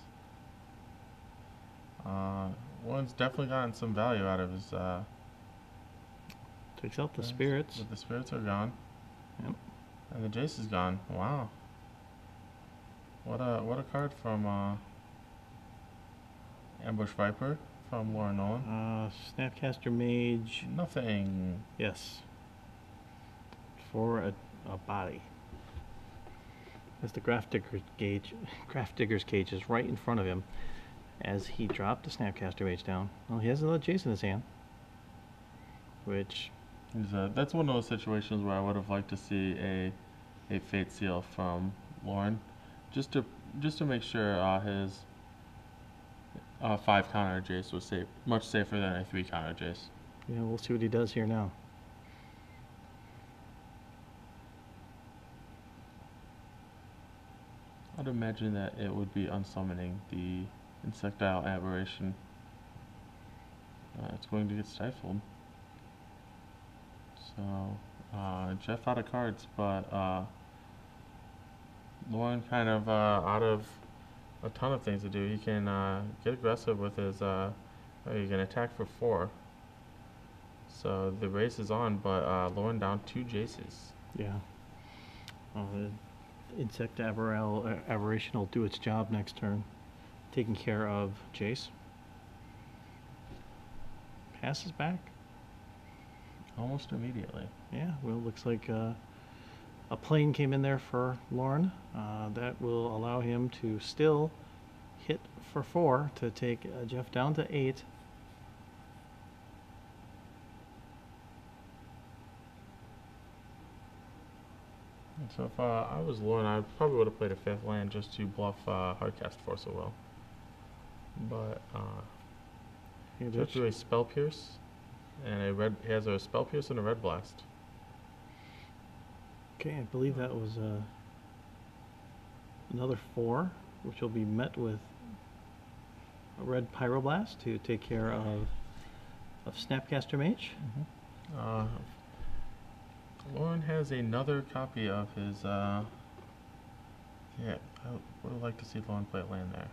Speaker 2: One's definitely gotten some value out of his.
Speaker 1: Takes out the spirits.
Speaker 2: But the spirits are gone.
Speaker 1: Yep.
Speaker 2: And the Jace is gone. Wow. What a card from Ambush Viper from Lauren Nolen.
Speaker 1: Snapcaster Mage.
Speaker 2: Nothing.
Speaker 1: Yes. For a body. As the Graph Digger's Cage is right in front of him as he dropped the Snapcaster Mage down. Well, he has another Jace in his hand. Which...
Speaker 2: That's one of those situations where I would have liked to see a Fate Seal from Lauren. Just to make sure his 5 counter Jace was safe, much safer than a 3 counter Jace.
Speaker 1: Yeah, we'll see what he does here now.
Speaker 2: I'd imagine that it would be unsummoning the Insectile Aberration. It's going to get stifled. So, Jeff out of cards, but Lauren kind of out of a ton of things to do. He can get aggressive with his, he can attack for 4. So the race is on, but Lauren down 2 Jaces.
Speaker 1: Yeah. The Insect Aberration will do its job next turn. Taking care of Jace. Passes back.
Speaker 2: Almost immediately.
Speaker 1: Yeah, well, looks like a plane came in there for Lauren. That will allow him to still hit for 4 to take Jeff down to 8.
Speaker 2: So if I was Lauren, I probably would have played a 5th land just to bluff Hardcast Force of Will. But just do a Spell Pierce, and he has a Spell Pierce and a Red Blast.
Speaker 1: Okay, I believe that was another 4, which will be met with a Red Pyroblast to take care of Snapcaster Mage.
Speaker 2: Mm-hmm. Lauren has another copy of his, yeah, I would have liked to see Lauren play a land there.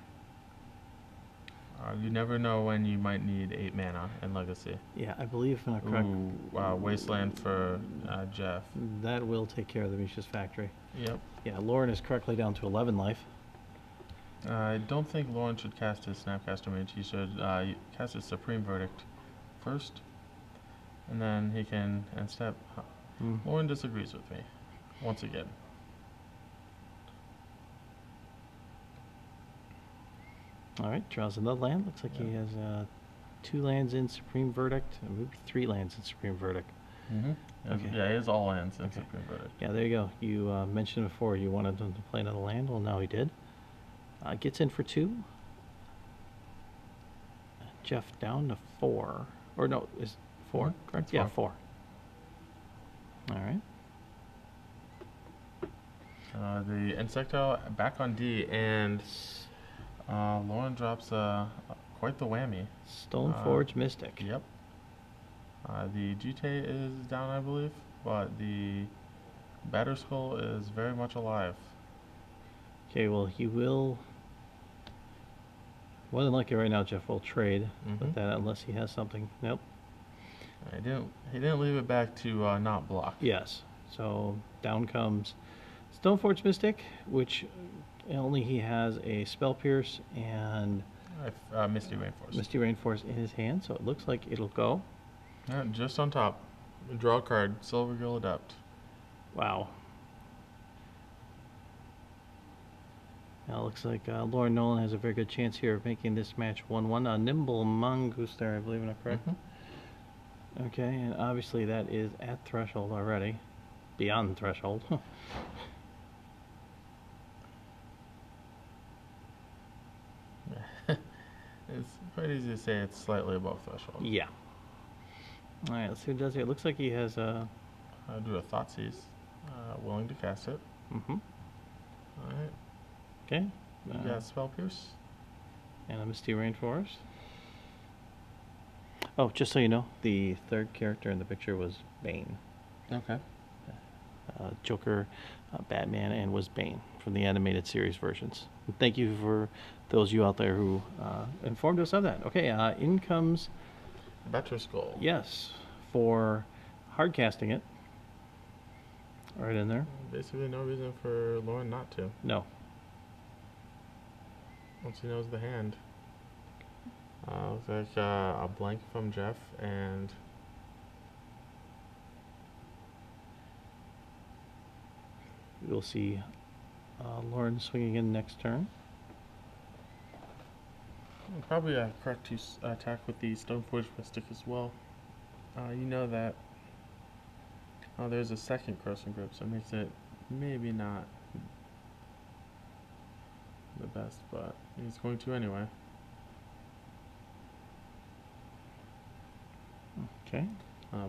Speaker 2: You never know when you might need 8 mana in Legacy.
Speaker 1: Yeah, I believe in a correct...
Speaker 2: Wasteland for Jeff.
Speaker 1: That will take care of the Mishra's Factory.
Speaker 2: Yep.
Speaker 1: Yeah, Lauren is correctly down to 11 life.
Speaker 2: I don't think Lauren should cast his Snapcaster Mage. He should cast his Supreme Verdict first, and then he can step... Lauren disagrees with me, once again.
Speaker 1: Alright, draws another land. Looks like he has 2 lands in Supreme Verdict, and maybe 3 lands in Supreme Verdict.
Speaker 2: Okay. Yeah, he has all lands in Supreme Verdict.
Speaker 1: Yeah, there you go. You mentioned before you wanted him to play another land. Well, now he did. Gets in for 2. Jeff down to 4. Or no, is 4, correct?
Speaker 2: It's
Speaker 1: Yeah,
Speaker 2: 4.
Speaker 1: 4. Alright.
Speaker 2: The Insectile back on D, and Lauren drops quite the whammy.
Speaker 1: Stoneforge Mystic.
Speaker 2: Yep. The Jute is down, I believe, but the Batter Skull is very much alive.
Speaker 1: Okay, well, he will. More than likely, right now, Jeff will trade with that unless he has something. Nope.
Speaker 2: He didn't leave it back to not block.
Speaker 1: Yes. So down comes Stoneforge Mystic, which only he has a Spell Pierce and
Speaker 2: Misty Rainforest.
Speaker 1: Misty Rainforest in his hand, so it looks like it'll go.
Speaker 2: Just on top. Draw a card. Silver Gill Adept.
Speaker 1: Wow. Now it looks like Lauren Nolen has a very good chance here of making this match 1-1. Nimble Mongoose there, I believe, am I correct? Okay, and obviously that is at threshold already. Beyond threshold.
Speaker 2: It's quite easy to say it's slightly above threshold.
Speaker 1: Yeah. Alright, let's see what he does here. It looks like he has a...
Speaker 2: I'll do a Thoughtseize. Willing to cast it. Alright.
Speaker 1: Okay.
Speaker 2: You got Spell Pierce.
Speaker 1: And a Misty Rainforest. Oh, just so you know, the third character in the picture was Bane.
Speaker 2: Okay.
Speaker 1: Joker, Batman, and was Bane from the animated series versions. And thank you for those of you out there who informed us of that. Okay, in comes...
Speaker 2: Batter Skull.
Speaker 1: Yes, for hard casting it. Right in there.
Speaker 2: Basically no reason for Lauren not to.
Speaker 1: No.
Speaker 2: Once he knows the hand. Looks like a blank from Jeff, and
Speaker 1: We'll see Lauren swinging in next turn.
Speaker 2: probably correct to attack with the Stoneforge Mystic as well. You know that there's a second Crossing Grip, so it makes it maybe not the best, but he's going to anyway.
Speaker 1: Okay.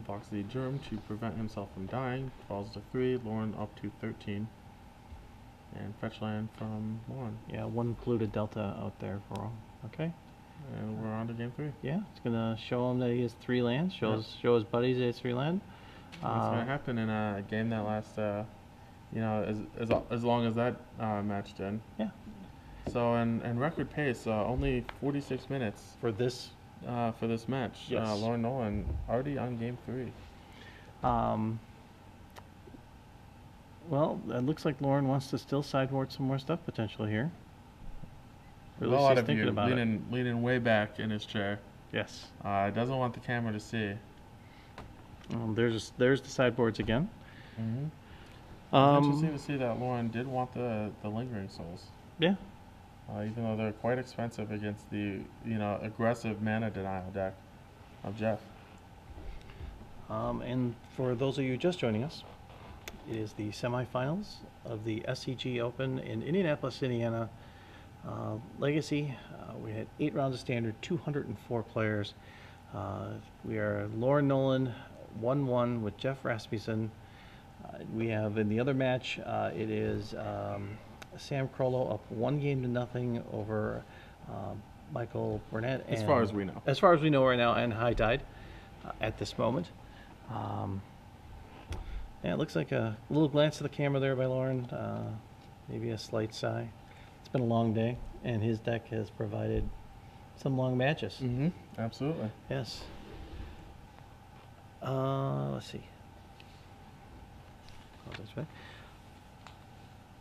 Speaker 2: Blocks the Germ to prevent himself from dying. Falls to 3, Lauren up to 13. And fetch land from Lauren.
Speaker 1: Yeah, one polluted delta out there for him. Okay.
Speaker 2: And we're on to game 3.
Speaker 1: Yeah, it's gonna show him that he has 3 lands. Show his buddies that he has 3 land.
Speaker 2: What's gonna happen in a game that lasts, as long as that match did.
Speaker 1: Yeah.
Speaker 2: So in record pace, only 46 minutes
Speaker 1: For this.
Speaker 2: for this match.
Speaker 1: Yes.
Speaker 2: Lauren Nolen already on game 3.
Speaker 1: Well, it looks like Lauren wants to still sideboard some more stuff potentially here. Or at
Speaker 2: Well
Speaker 1: least
Speaker 2: out
Speaker 1: he's
Speaker 2: of
Speaker 1: thinking
Speaker 2: you,
Speaker 1: about it.
Speaker 2: leaning way back in his chair.
Speaker 1: Yes.
Speaker 2: Doesn't want the camera to see.
Speaker 1: There's the sideboards again.
Speaker 2: It's interesting to see that Lauren did want the Lingering Souls.
Speaker 1: Yeah.
Speaker 2: Even though they're quite expensive against the aggressive mana denial deck of Jeff.
Speaker 1: And for those of you just joining us, it is the semifinals of the SCG Open in Indianapolis, Indiana. Legacy. We had 8 rounds of standard, 204 players. We are Lauren Nolen 1-1 with Jeff Rasmussen. We have in the other match, it is Sam Crollo up 1-0 over Michael Burnett.
Speaker 2: As far as we know.
Speaker 1: As far as we know right now, and High Tide at this moment. Yeah, it looks like a little glance to the camera there by Lauren. Maybe a slight sigh. It's been a long day, and his deck has provided some long matches.
Speaker 2: Absolutely.
Speaker 1: Yes. Let's see. Oh, that's right.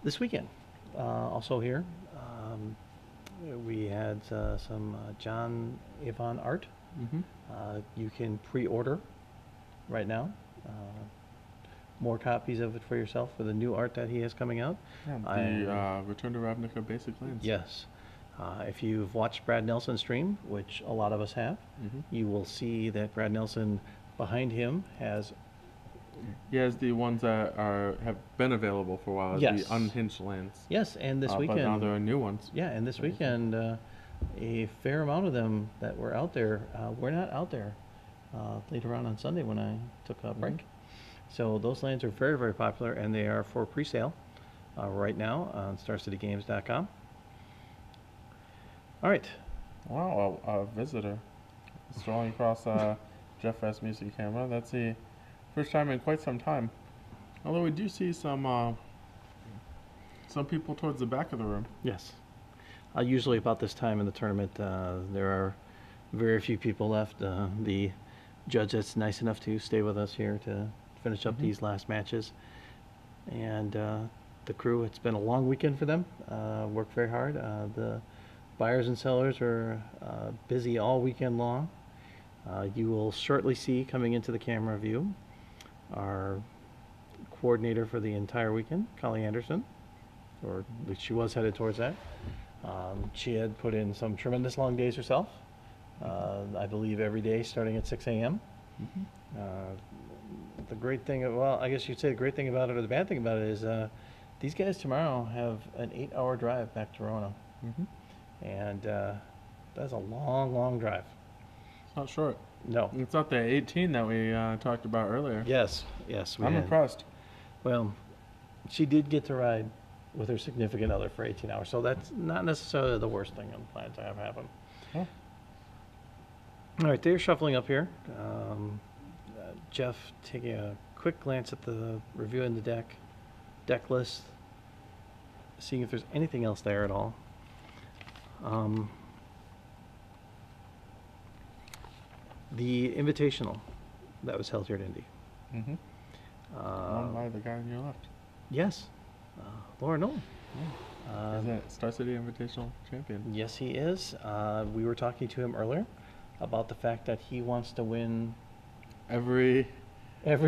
Speaker 1: This weekend, also here, we had some John Yvonne art. You can pre-order right now. More copies of it for yourself for the new art that he has coming out.
Speaker 2: Yeah, the Return to Ravnica Basic Lands.
Speaker 1: Yes. If you've watched Brad Nelson stream, which a lot of us have, you will see that Brad Nelson behind him has...
Speaker 2: He has the ones that have been available for a while,
Speaker 1: Yes.
Speaker 2: the Unhinged Lands.
Speaker 1: Yes, and this weekend...
Speaker 2: But now there are new ones.
Speaker 1: Yeah, and this weekend, a fair amount of them that were out there were not out there later on Sunday when I took a break. So those lands are very, very popular, and they are for pre-sale right now on StarCityGames.com. All right.
Speaker 2: Wow, a visitor strolling across Jeff Rasmussen camera. That's the first time in quite some time. Although we do see some people towards the back of the room.
Speaker 1: Yes. Usually about this time in the tournament, there are very few people left. The judge that's nice enough to stay with us here to finish up these last matches. And the crew, it's been a long weekend for them. Worked very hard. The buyers and sellers are busy all weekend long. You will shortly see coming into the camera view our coordinator for the entire weekend, Collie Anderson, or at least she was headed towards that. She had put in some tremendous long days herself. I believe every day starting at 6 a.m. The great thing, well, I guess you'd say the great thing about it or the bad thing about it is these guys tomorrow have an 8-hour drive back to Roanoke. And that's a long, long drive.
Speaker 2: It's not short.
Speaker 1: No.
Speaker 2: It's not the 18 that we talked about earlier.
Speaker 1: Yes,
Speaker 2: I'm impressed.
Speaker 1: Well, she did get to ride with her significant other for 18 hours, so that's not necessarily the worst thing on the planet to have happen.
Speaker 2: Huh.
Speaker 1: All right, they're shuffling up here. Jeff taking a quick glance at the reviewing the deck list, seeing if there's anything else there at all. The invitational that was held here at Indy.
Speaker 2: Won by the guy on your left.
Speaker 1: Yes, Laura Nolen.
Speaker 2: Is that Star City Invitational champion?
Speaker 1: Yes, he is. We were talking to him earlier about the fact that he wants to win
Speaker 2: Every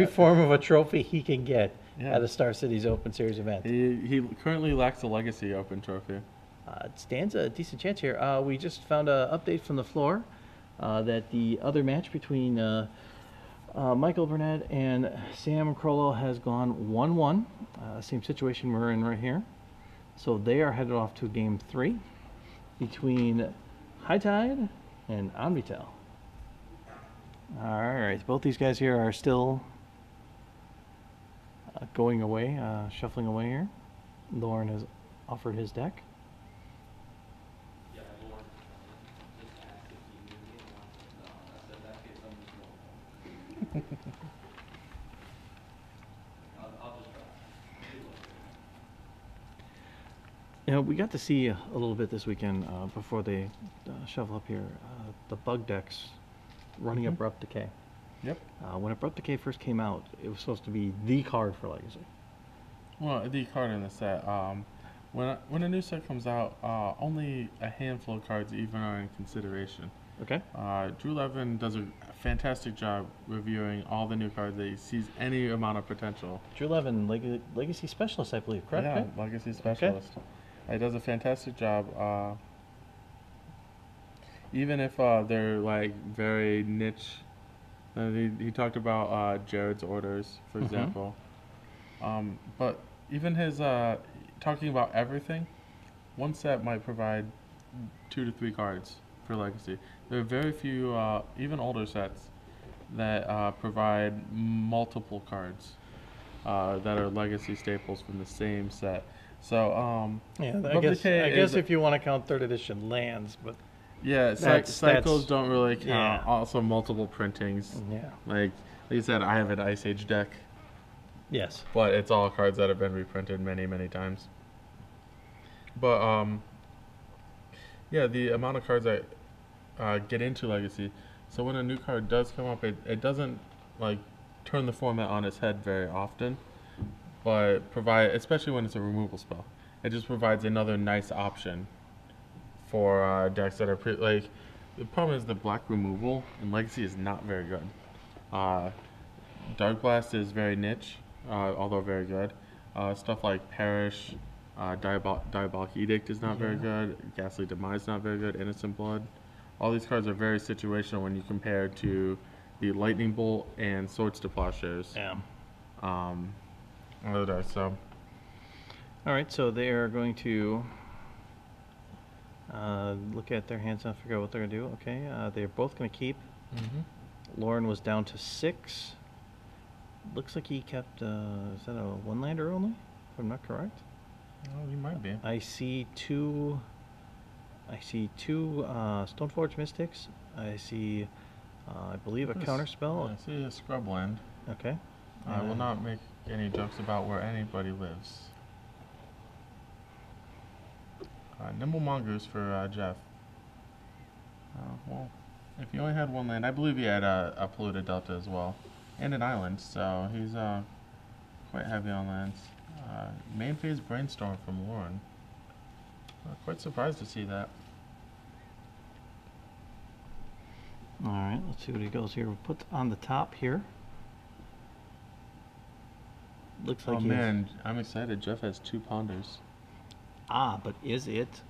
Speaker 1: form of a trophy he can get
Speaker 2: Yeah.
Speaker 1: at a Star Cities Open Series event.
Speaker 2: He currently lacks a Legacy Open trophy.
Speaker 1: It stands a decent chance here. We just found an update from the floor that the other match between Michael Burnett and Sam Crollo has gone 1-1. Same situation we're in right here. So they are headed off to Game 3 between High Tide and Omnitel. All right, both these guys here are still going away, shuffling away here. Lauren has offered his deck.
Speaker 3: Yeah, Lauren just asked if he knew me. No, I said that kid's unreasonable. I'll just try.
Speaker 1: You know, we got to see a little bit this weekend before they shuffle up here. The bug decks running Abrupt Decay.
Speaker 2: Yep.
Speaker 1: When Abrupt Decay first came out, it was supposed to be the card for Legacy.
Speaker 2: Well, the card in the set. When a new set comes out, only a handful of cards even are in consideration.
Speaker 1: Okay.
Speaker 2: Drew Levin does a fantastic job reviewing all the new cards that he sees any amount of potential.
Speaker 1: Drew Levin, Legacy Specialist, I believe, correct?
Speaker 2: Yeah, Legacy Specialist. He does a fantastic job. Even if they're like very niche. He talked about Jared's orders, for example. But even his talking about everything, one set might provide 2 to 3 cards for Legacy. There are very few, even older sets, that provide multiple cards that are Legacy staples from the same set. So
Speaker 1: yeah, I guess if you want to count 3rd edition lands, but
Speaker 2: yeah, cycles don't really count.
Speaker 1: Yeah.
Speaker 2: Also, multiple printings.
Speaker 1: yeah,
Speaker 2: Like you said, I have an Ice Age deck,
Speaker 1: yes,
Speaker 2: but it's all cards that have been reprinted many, many times. But yeah, the amount of cards that get into Legacy. So when a new card does come up, it doesn't like turn the format on its head very often, but especially when it's a removal spell, it just provides another nice option for decks that are like. The problem is the black removal in Legacy is not very good. Dark Blast is very niche, although very good. Stuff like Perish, Diabolic Edict is not very good. Ghastly Demise is not very good. Innocent Blood. All these cards are very situational when you compare to the Lightning Bolt and Swords to Plowshares.
Speaker 1: yeah.
Speaker 2: Other decks, so.
Speaker 1: All right, so they are going to look at their hands and figure out what they're going to do. Okay, they're both going to keep. Lauren was down to 6. Looks like he kept, is that a 1-lander only, if I'm not correct?
Speaker 2: Oh, you might be.
Speaker 1: I see two Stoneforge Mystics. I see I believe a
Speaker 2: This-
Speaker 1: counterspell.
Speaker 2: I see a scrub land.
Speaker 1: Okay.
Speaker 2: I will not make any jokes about where anybody lives. Nimble Mongoose for Jeff. Well, if he only had one land, I believe he had a polluted delta as well, and an island, so he's quite heavy on lands. Main phase brainstorm from Lauren. Quite surprised to see that.
Speaker 1: All right, let's see what he goes here. We'll put on the top here. Looks like
Speaker 2: Oh
Speaker 1: he has-
Speaker 2: man, I'm excited. Jeff has 2 ponders.
Speaker 1: but is it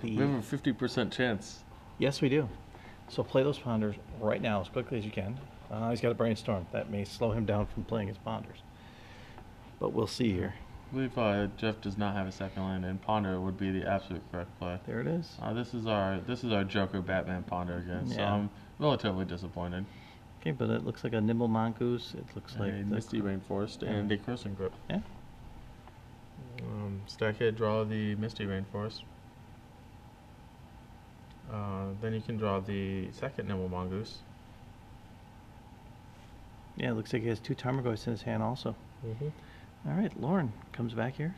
Speaker 2: We have a 50% chance.
Speaker 1: Yes, we do. So play those ponders right now as quickly as you can. He's got a brainstorm. That may slow him down from playing his ponders. But we'll see here.
Speaker 2: I believe Jeff does not have a second land, and ponder would be the absolute correct play.
Speaker 1: There it is.
Speaker 2: This is our Joker Batman ponder again, so
Speaker 1: Yeah.
Speaker 2: I'm relatively disappointed.
Speaker 1: Okay, but it looks like a nimble mongoose. It looks like
Speaker 2: A
Speaker 1: the-
Speaker 2: Misty Rainforest and a Crossing Grip.
Speaker 1: Yeah.
Speaker 2: Stack it, draw the Misty Rainforest. Then you can draw the second Nimble Mongoose.
Speaker 1: Yeah, it looks like he has 2 Tarmogoyfs in his hand also. All right, Lauren comes back here.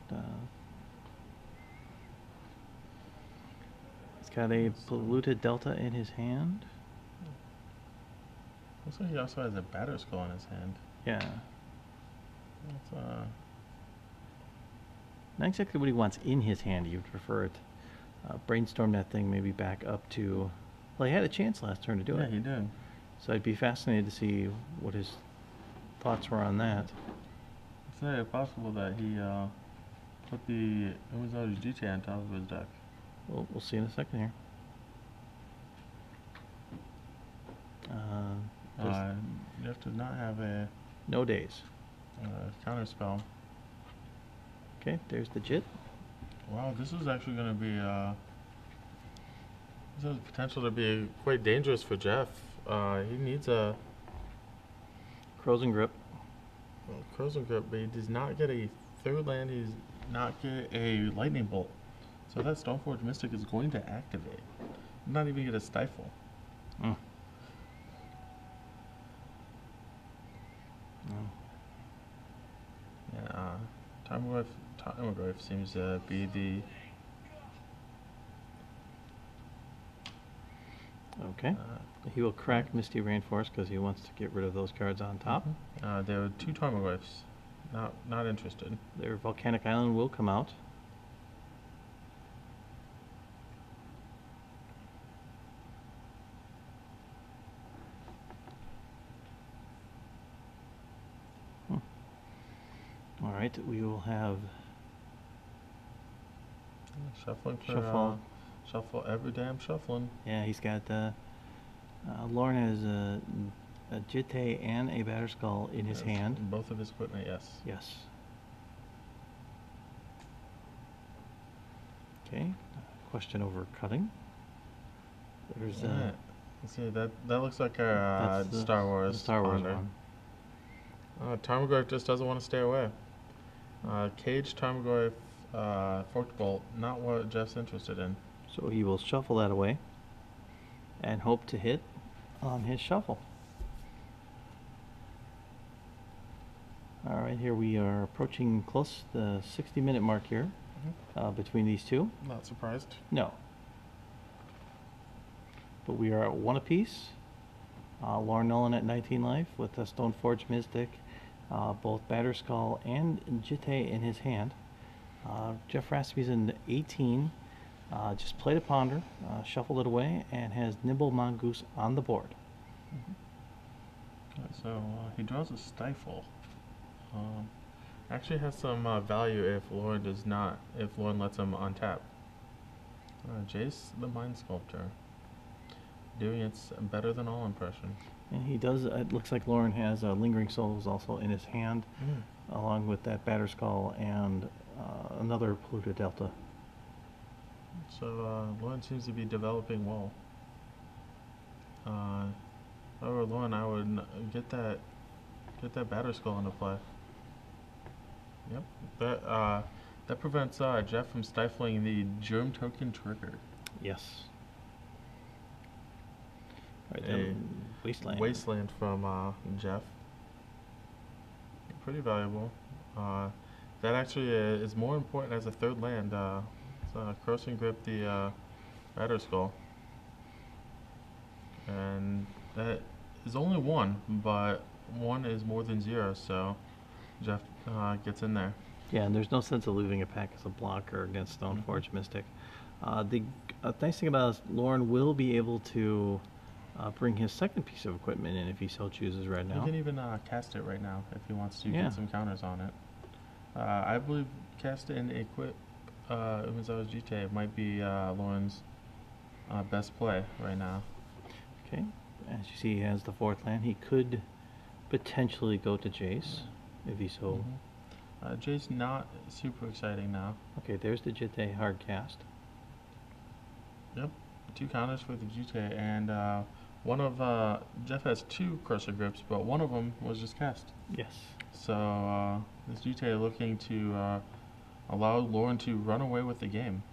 Speaker 1: He's got a polluted delta in his hand.
Speaker 2: Looks like he also has a Batter Skull in his hand.
Speaker 1: Yeah.
Speaker 2: That's,
Speaker 1: Not exactly what he wants in his hand. You'd prefer it. Brainstorm that thing maybe back up to... Well, he had a chance last turn to do
Speaker 2: yeah,
Speaker 1: it.
Speaker 2: he did.
Speaker 1: So I'd be fascinated to see what his thoughts were on that.
Speaker 2: It's very possible that he put the Umezawa GTA on top of his deck.
Speaker 1: We'll see in a second here.
Speaker 2: Jeff does not have a
Speaker 1: No days.
Speaker 2: counter spell.
Speaker 1: Okay, there's the JIT.
Speaker 2: Wow, this is actually going to be this has potential to be quite dangerous for Jeff. He needs a
Speaker 1: Crows and Grip.
Speaker 2: Crossing Grip, but he does not get a 3rd land. He's not get a Lightning Bolt. So that Stoneforge Mystic is going to activate. Not even get a Stifle.
Speaker 1: Mm.
Speaker 2: Yeah, Tarmogoyf seems to be the
Speaker 1: Okay. He will crack Misty Rainforest because he wants to get rid of those cards on top.
Speaker 2: there are 2 Tarmogoyfs. Not interested.
Speaker 1: Their Volcanic Island will come out. All right, we will have
Speaker 2: Shuffling for
Speaker 1: Shuffle.
Speaker 2: shuffle every damn shuffling.
Speaker 1: Yeah, he's got Lauren has a Jitte and a Batter Skull in his
Speaker 2: Yes,
Speaker 1: hand.
Speaker 2: Both of his equipment, yes.
Speaker 1: Yes. Okay. Question over cutting. There's
Speaker 2: Yeah. See that looks like a
Speaker 1: that's the
Speaker 2: Star Wars.
Speaker 1: the Star Wars
Speaker 2: ponder.
Speaker 1: one.
Speaker 2: Tarmogoyf just doesn't want to stay away. Cage Tarmogoyf, Forked Bolt, not what Jeff's interested in.
Speaker 1: So he will shuffle that away and hope to hit on his shuffle. All right, here we are approaching close to the 60-minute mark here between these two.
Speaker 2: Not surprised.
Speaker 1: No. But we are at 1 apiece. Lauren Nolen at 19 life with a Stoneforge Mystic, both Batter Skull and Jitte in his hand. Jeff Rasmussen 18, just played a Ponder, shuffled it away, and has Nimble Mongoose on the board.
Speaker 2: So he draws a Stifle. Actually has some value if Lauren lets him untap. Jace the Mind Sculptor, doing its better than all impression.
Speaker 1: And he does, it looks like Lauren has Lingering Souls also in his hand, along with that Batter Skull and another Polluted Delta.
Speaker 2: So Lauren seems to be developing well. If I were Lauren, I would get that Batter Skull into play. Yep, that prevents Jeff from stifling the Germ Token trigger.
Speaker 1: Yes. Right,
Speaker 2: A
Speaker 1: then Wasteland.
Speaker 2: Wasteland from Jeff. Pretty valuable. That actually is more important as a third land. It's Crossing Grip, the Rider Skull. And that is only one, but one is more than zero, so Jeff gets in there.
Speaker 1: Yeah, and there's no sense of leaving a pack as a blocker against Stoneforge Mystic. The nice thing about it is Lauren will be able to bring his second piece of equipment in if he so chooses right now.
Speaker 2: He can even cast it right now if he wants to
Speaker 1: Yeah.
Speaker 2: get some counters on it. I believe cast and equip Umezawa's GTA might be Lauren's best play right now.
Speaker 1: Okay, as you see, he has the fourth land. He could potentially go to Jace if he so.
Speaker 2: Jay's not super exciting now.
Speaker 1: Okay, there's the GTA hard cast.
Speaker 2: Yep, 2 counters for the GTA, and one of Jeff has 2 Crusher Grips, but one of them was just cast.
Speaker 1: Yes.
Speaker 2: So this GTA looking to allow Lauren to run away with the game.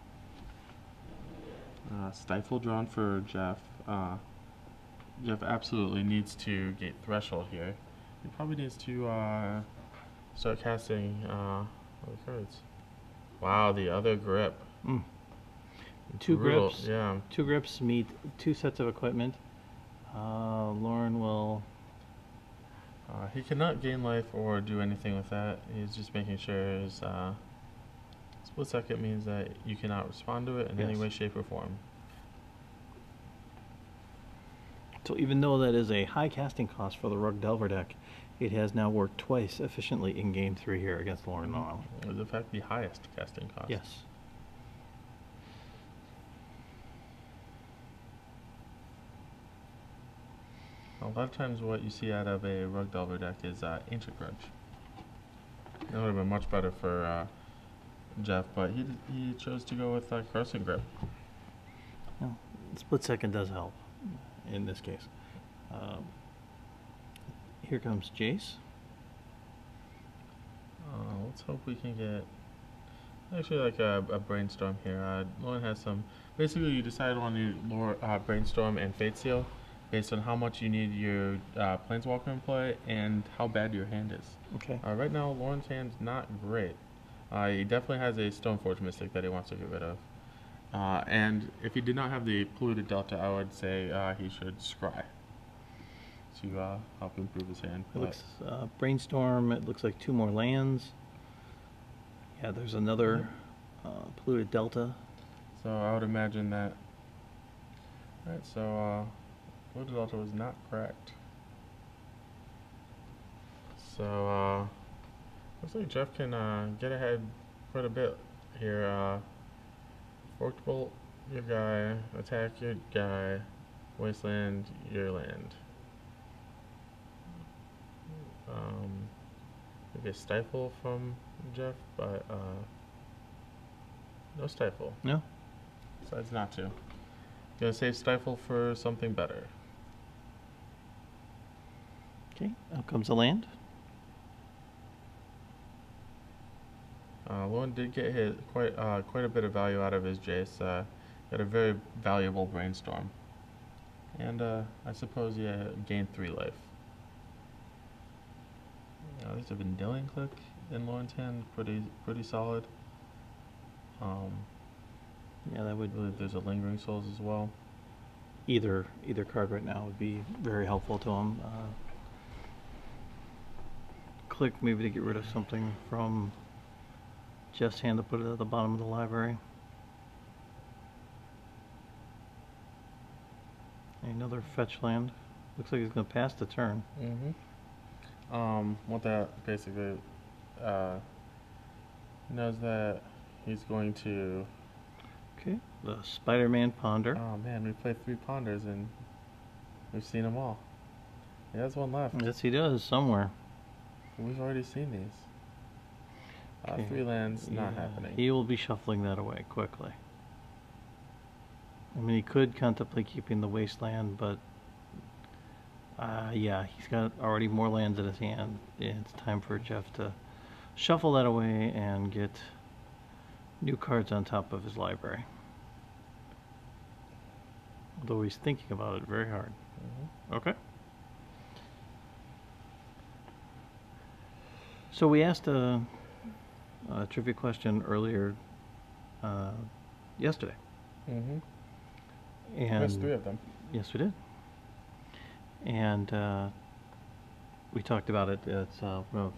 Speaker 2: Stifle drawn for Jeff. Jeff absolutely needs to get Threshold here. He probably needs to start casting other cards. Wow, the other grip.
Speaker 1: Two
Speaker 2: Brutal,
Speaker 1: grips.
Speaker 2: yeah.
Speaker 1: 2 grips meet 2 sets of equipment. Lauren will.
Speaker 2: He cannot gain life or do anything with that. He's just making sure his split second means that you cannot respond to it in any
Speaker 1: Yes.
Speaker 2: way, shape, or form.
Speaker 1: So even though that is a high casting cost for the Rug Delver deck, it has now worked twice efficiently in Game 3 here against Lauren Nolen.
Speaker 2: With in fact the highest casting cost.
Speaker 1: Yes.
Speaker 2: A lot of times what you see out of a Rug Delver deck is Ancient Grudge. That would have been much better for Jeff, but he chose to go with Crossing Grip.
Speaker 1: Well, split second does help in this case. Here comes Jace.
Speaker 2: Let's hope we can get actually like a brainstorm here. Lauren has some. Basically, you decide on your brainstorm and Fate Seal based on how much you need your Planeswalker in play and how bad your hand is.
Speaker 1: Okay.
Speaker 2: Right now, Lauren's hand's not great. He definitely has a Stoneforge Mystic that he wants to get rid of. And if he did not have the Polluted Delta, I would say he should scry to help improve his hand.
Speaker 1: It looks brainstorm. It looks like 2 more lands. Yeah, there's another polluted delta.
Speaker 2: So I would imagine that. Alright, so Polluted Delta was not cracked. So looks like Jeff can get ahead quite a bit here. Forked Bolt, your guy. Attack, your guy. Wasteland, your land. Maybe a Stifle from Jeff, but no Stifle.
Speaker 1: No?
Speaker 2: Decides not to. Gonna save Stifle for something better.
Speaker 1: Okay, out comes a land.
Speaker 2: Lauren did get hit quite a bit of value out of his Jace. Got a very valuable Brainstorm, and I suppose gained 3 life. There's a Vendilion Click in Lauren's hand, pretty solid.
Speaker 1: Yeah, that would.
Speaker 2: I believe there's a Lingering Souls as well.
Speaker 1: Either card right now would be very helpful to him. Click maybe to get rid of something from Jeff's hand to put it at the bottom of the library. Another fetch land. Looks like he's going to pass the turn.
Speaker 2: What that basically knows that he's going to.
Speaker 1: Okay, the Spider-Man Ponder.
Speaker 2: Oh man, we played 3 Ponders and we've seen them all. He has one left.
Speaker 1: Yes, he does, somewhere.
Speaker 2: We've already seen these.
Speaker 1: Okay.
Speaker 2: 3 lands, not
Speaker 1: Yeah,
Speaker 2: happening.
Speaker 1: He will be shuffling that away quickly. I mean, he could contemplate keeping the Wasteland, but yeah, he's got already more lands in his hand. It's time for Jeff to shuffle that away and get new cards on top of his library. Although he's thinking about it very hard. Okay. So we asked a trivia question earlier yesterday,
Speaker 2: Mm-hmm.
Speaker 1: and
Speaker 2: There's 3 of them.
Speaker 1: yes, we did. And we talked about it. It's one of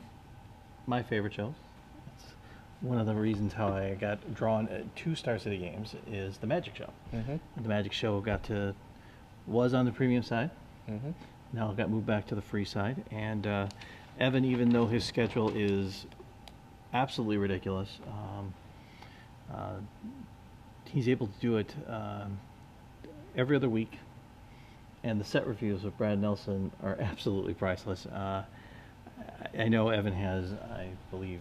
Speaker 1: my favorite shows. It's one of the reasons how I got drawn to Star City Games is the Magic Show.
Speaker 2: Mm-hmm.
Speaker 1: The Magic Show was on the premium side.
Speaker 2: Mm-hmm.
Speaker 1: Now it got moved back to the free side. And Evan, even though his schedule is absolutely ridiculous, he's able to do it every other week. And the set reviews of Brad Nelson are absolutely priceless. I know Evan has, I believe,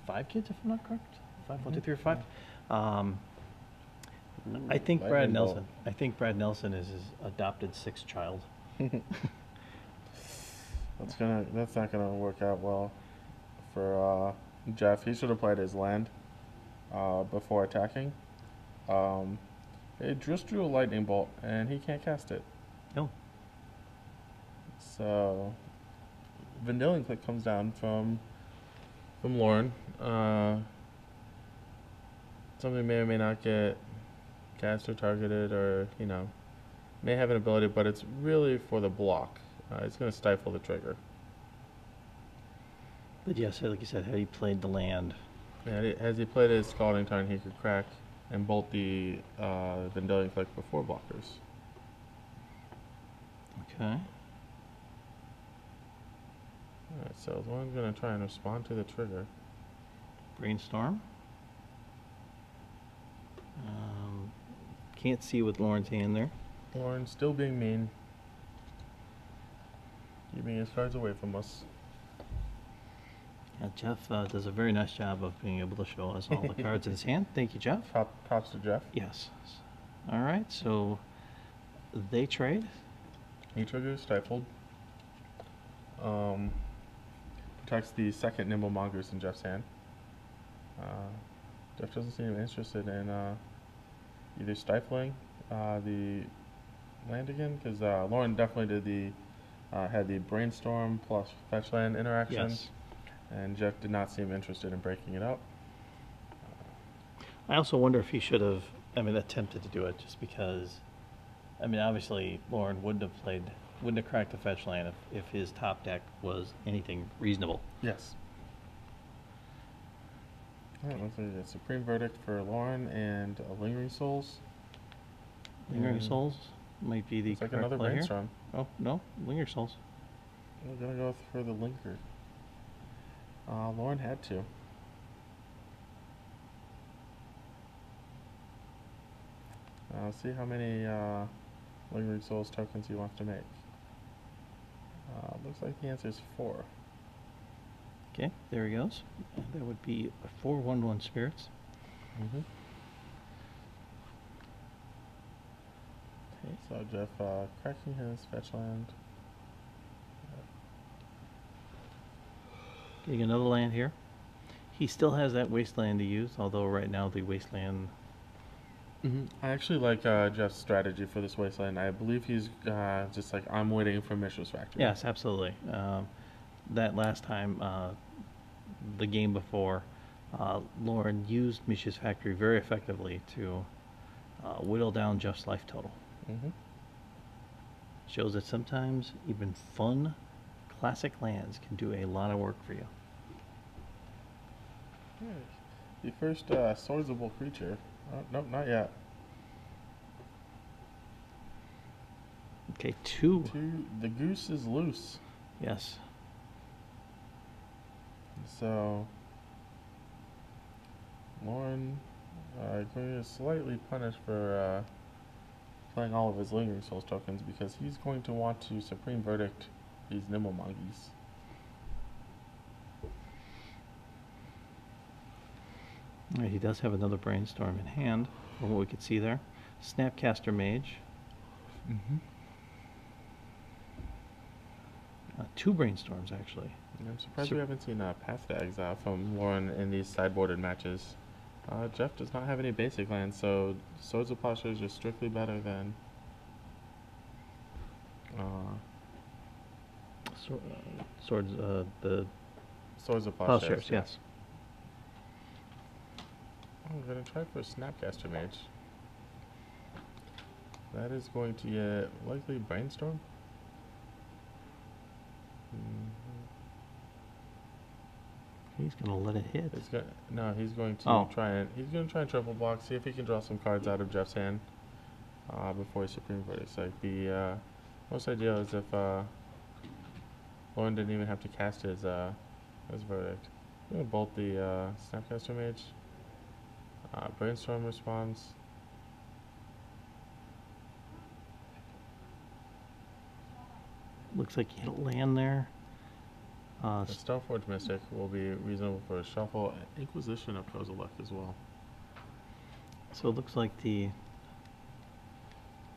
Speaker 1: 5 kids, if I'm not correct. 5, 1, 2, 3, or 5. I think Brad Nelson. I think Brad Nelson is his adopted 6th child.
Speaker 2: That's not gonna work out well for Jeff. He should have played his land before attacking. It just drew a lightning bolt, and he can't cast it.
Speaker 1: No.
Speaker 2: So, Vendilion Click comes down from Lauren. Something may or may not get cast or targeted, or may have an ability, but it's really for the block. It's going to stifle the trigger.
Speaker 1: But yes, like you said, had he played the land.
Speaker 2: Yeah, as he played his Scalding Tarn, he could crack and bolt the Vendilion Click before blockers.
Speaker 1: Okay.
Speaker 2: Alright, so Lauren's going to try and respond to the trigger.
Speaker 1: Brainstorm. Can't see with Lauren's hand there.
Speaker 2: Lauren still being mean. Keeping his cards away from us.
Speaker 1: Yeah, Jeff does a very nice job of being able to show us all the cards in his hand. Thank you, Jeff.
Speaker 2: Props to Jeff.
Speaker 1: Yes. All right, so they trade.
Speaker 2: He triggers stifled. Protects the 2nd Nimble Mongoose in Jeff's hand. Jeff doesn't seem interested in either stifling the land again, because Lauren definitely did had the Brainstorm plus Fetch Land interaction.
Speaker 1: Yes.
Speaker 2: And Jeff did not seem interested in breaking it up.
Speaker 1: I also wonder if he should have, attempted to do it, just because, obviously Lauren wouldn't have cracked the fetch land if his top deck was anything reasonable.
Speaker 2: Yes. Alright, looks like a Supreme Verdict for Lauren and a Lingering Souls.
Speaker 1: Lingering Souls might be the
Speaker 2: It's like
Speaker 1: correct
Speaker 2: another
Speaker 1: play here.
Speaker 2: Brainstorm.
Speaker 1: Oh, no, Lingering Souls.
Speaker 2: We're gonna go for the Linker. Lauren had to. See how many Lingering Souls tokens he wants to make. Looks like the answer is 4.
Speaker 1: Okay, there he goes. That would be 4/1/1 spirits.
Speaker 2: Mm-hmm. Okay, so Jeff cracking his fetch land.
Speaker 1: Getting another land here. He still has that wasteland to use, although right now the wasteland.
Speaker 2: I actually like Jeff's strategy for this wasteland. I believe he's just like, I'm waiting for Mishra's Factory.
Speaker 1: Yes, absolutely. That last time, the game before, Lauren used Misha's Factory very effectively to whittle down Jeff's life total.
Speaker 2: Mm-hmm.
Speaker 1: Shows that sometimes even fun, classic lands can do a lot of work for you.
Speaker 2: The first swordsable creature. Oh, nope, not yet.
Speaker 1: Okay, 2.
Speaker 2: The goose is loose.
Speaker 1: Yes.
Speaker 2: So, Lauren going to slightly punish for playing all of his Lingering Souls tokens, because he's going to want to Supreme Verdict these Nimble Mongoose.
Speaker 1: All right, he does have another Brainstorm in hand, from what we could see there. Snapcaster Mage.
Speaker 2: Mm-hmm.
Speaker 1: 2 Brainstorms, actually.
Speaker 2: I'm surprised we haven't seen Path Dags from Lauren in these sideboarded matches. Jeff does not have any basic lands, so Swords of Plowshares are strictly better than
Speaker 1: Swords, the
Speaker 2: Swords of
Speaker 1: Plowshares,
Speaker 2: Plowshares.
Speaker 1: yes.
Speaker 2: I'm gonna try for Snapcaster Mage. That is going to get likely Brainstorm.
Speaker 1: He's gonna let it hit.
Speaker 2: He's going to
Speaker 1: Oh.
Speaker 2: try and triple block, see if he can draw some cards out of Jeff's hand before he Supreme Verdicts. Like the most ideal is if Nolen didn't even have to cast his verdict. I'm gonna bolt the Snapcaster Mage. Brainstorm responds.
Speaker 1: Looks like he'll land there.
Speaker 2: The Stoneforge Mystic will be reasonable for a shuffle. Inquisition of Kozilek as well.
Speaker 1: So it looks like the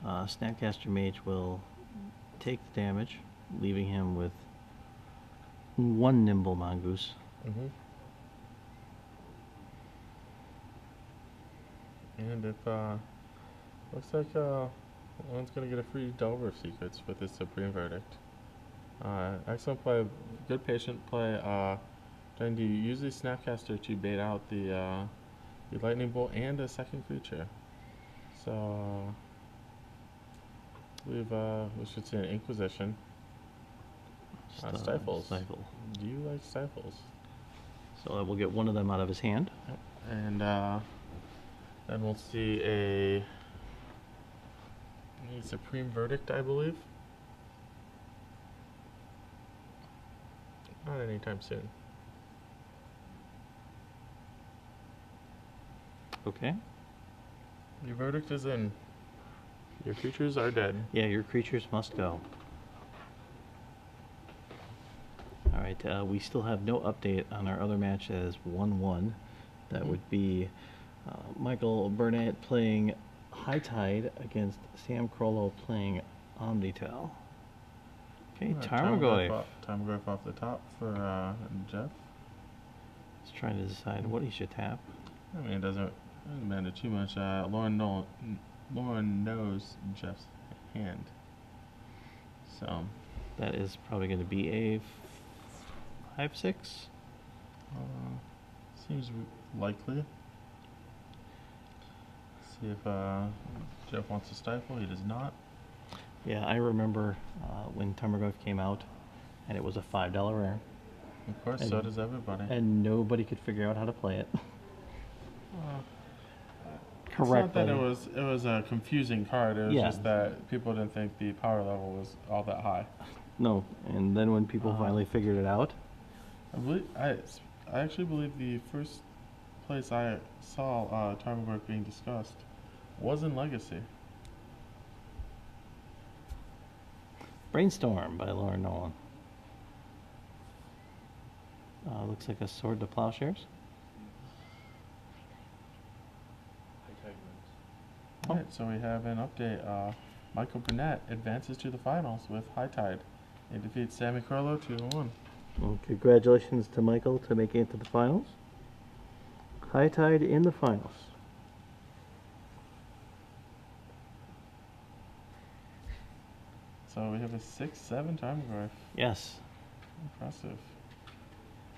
Speaker 1: Snapcaster Mage will take the damage, leaving him with one Nimble Mongoose.
Speaker 2: And if looks like one's gonna get a free Delver of Secrets with his Supreme Verdict. Excellent play, good patient play. Trying to use the Snapcaster to bait out the Lightning Bolt and a second creature. So I believe we should see an Inquisition. Stifles.
Speaker 1: Stifle.
Speaker 2: Do you like Stifles?
Speaker 1: So we'll get one of them out of his hand.
Speaker 2: Yep. And then we'll see a Supreme Verdict, I believe. Not anytime soon.
Speaker 1: Okay.
Speaker 2: Your verdict is in. Your creatures are dead.
Speaker 1: Yeah, your creatures must go. All right, we still have no update on our other match as 1-1. That would be Michael Burnett playing High Tide against Sam Crollo playing Omnitel. Okay, Tarmogoyf.
Speaker 2: Tarmogoyf off the top for Jeff.
Speaker 1: He's trying to decide what he should tap.
Speaker 2: I mean, it doesn't matter too much. Lauren knows Jeff's hand. So
Speaker 1: that is probably going to be a 5-6.
Speaker 2: Seems likely. See if Jeff wants to stifle. He does not.
Speaker 1: Yeah, I remember when Tarmogoyf came out, and it was a $5 rare.
Speaker 2: Of course,
Speaker 1: and
Speaker 2: so does everybody.
Speaker 1: And nobody could figure out how to play it.
Speaker 2: Correctly. It's not that it was a confusing card. It was
Speaker 1: Yeah.
Speaker 2: just that people didn't think the power level was all that high.
Speaker 1: No, and then when people finally figured it out,
Speaker 2: I actually believe the first place I saw Tarmogoyf being discussed was in Legacy.
Speaker 1: Brainstorm by Lauren Nolen. Looks like a Sword to Plowshares.
Speaker 2: Alright, so we have an update. Michael Burnett advances to the finals with High Tide. He defeats Sammy Crollo 2-1.
Speaker 1: Well, congratulations to Michael to making it to the finals. High Tide in the finals.
Speaker 2: So we have a 6-7 Tarmogoyf.
Speaker 1: Yes.
Speaker 2: Impressive.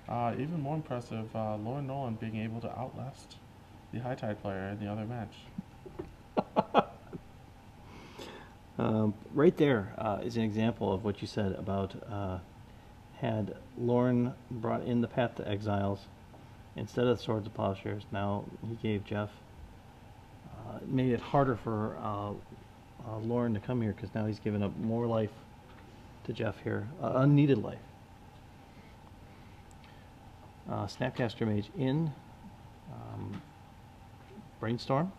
Speaker 2: Even more impressive, Lauren Nolen being able to outlast the High Tide player in the other match.
Speaker 1: Right there is an example of what you said about had Lauren brought in the Path to Exiles instead of Swords of Plowshares. Now he gave Jeff, made it harder for Lauren to come here because now he's given up more life to Jeff here, unneeded life. Snapcaster Mage in, Brainstorm.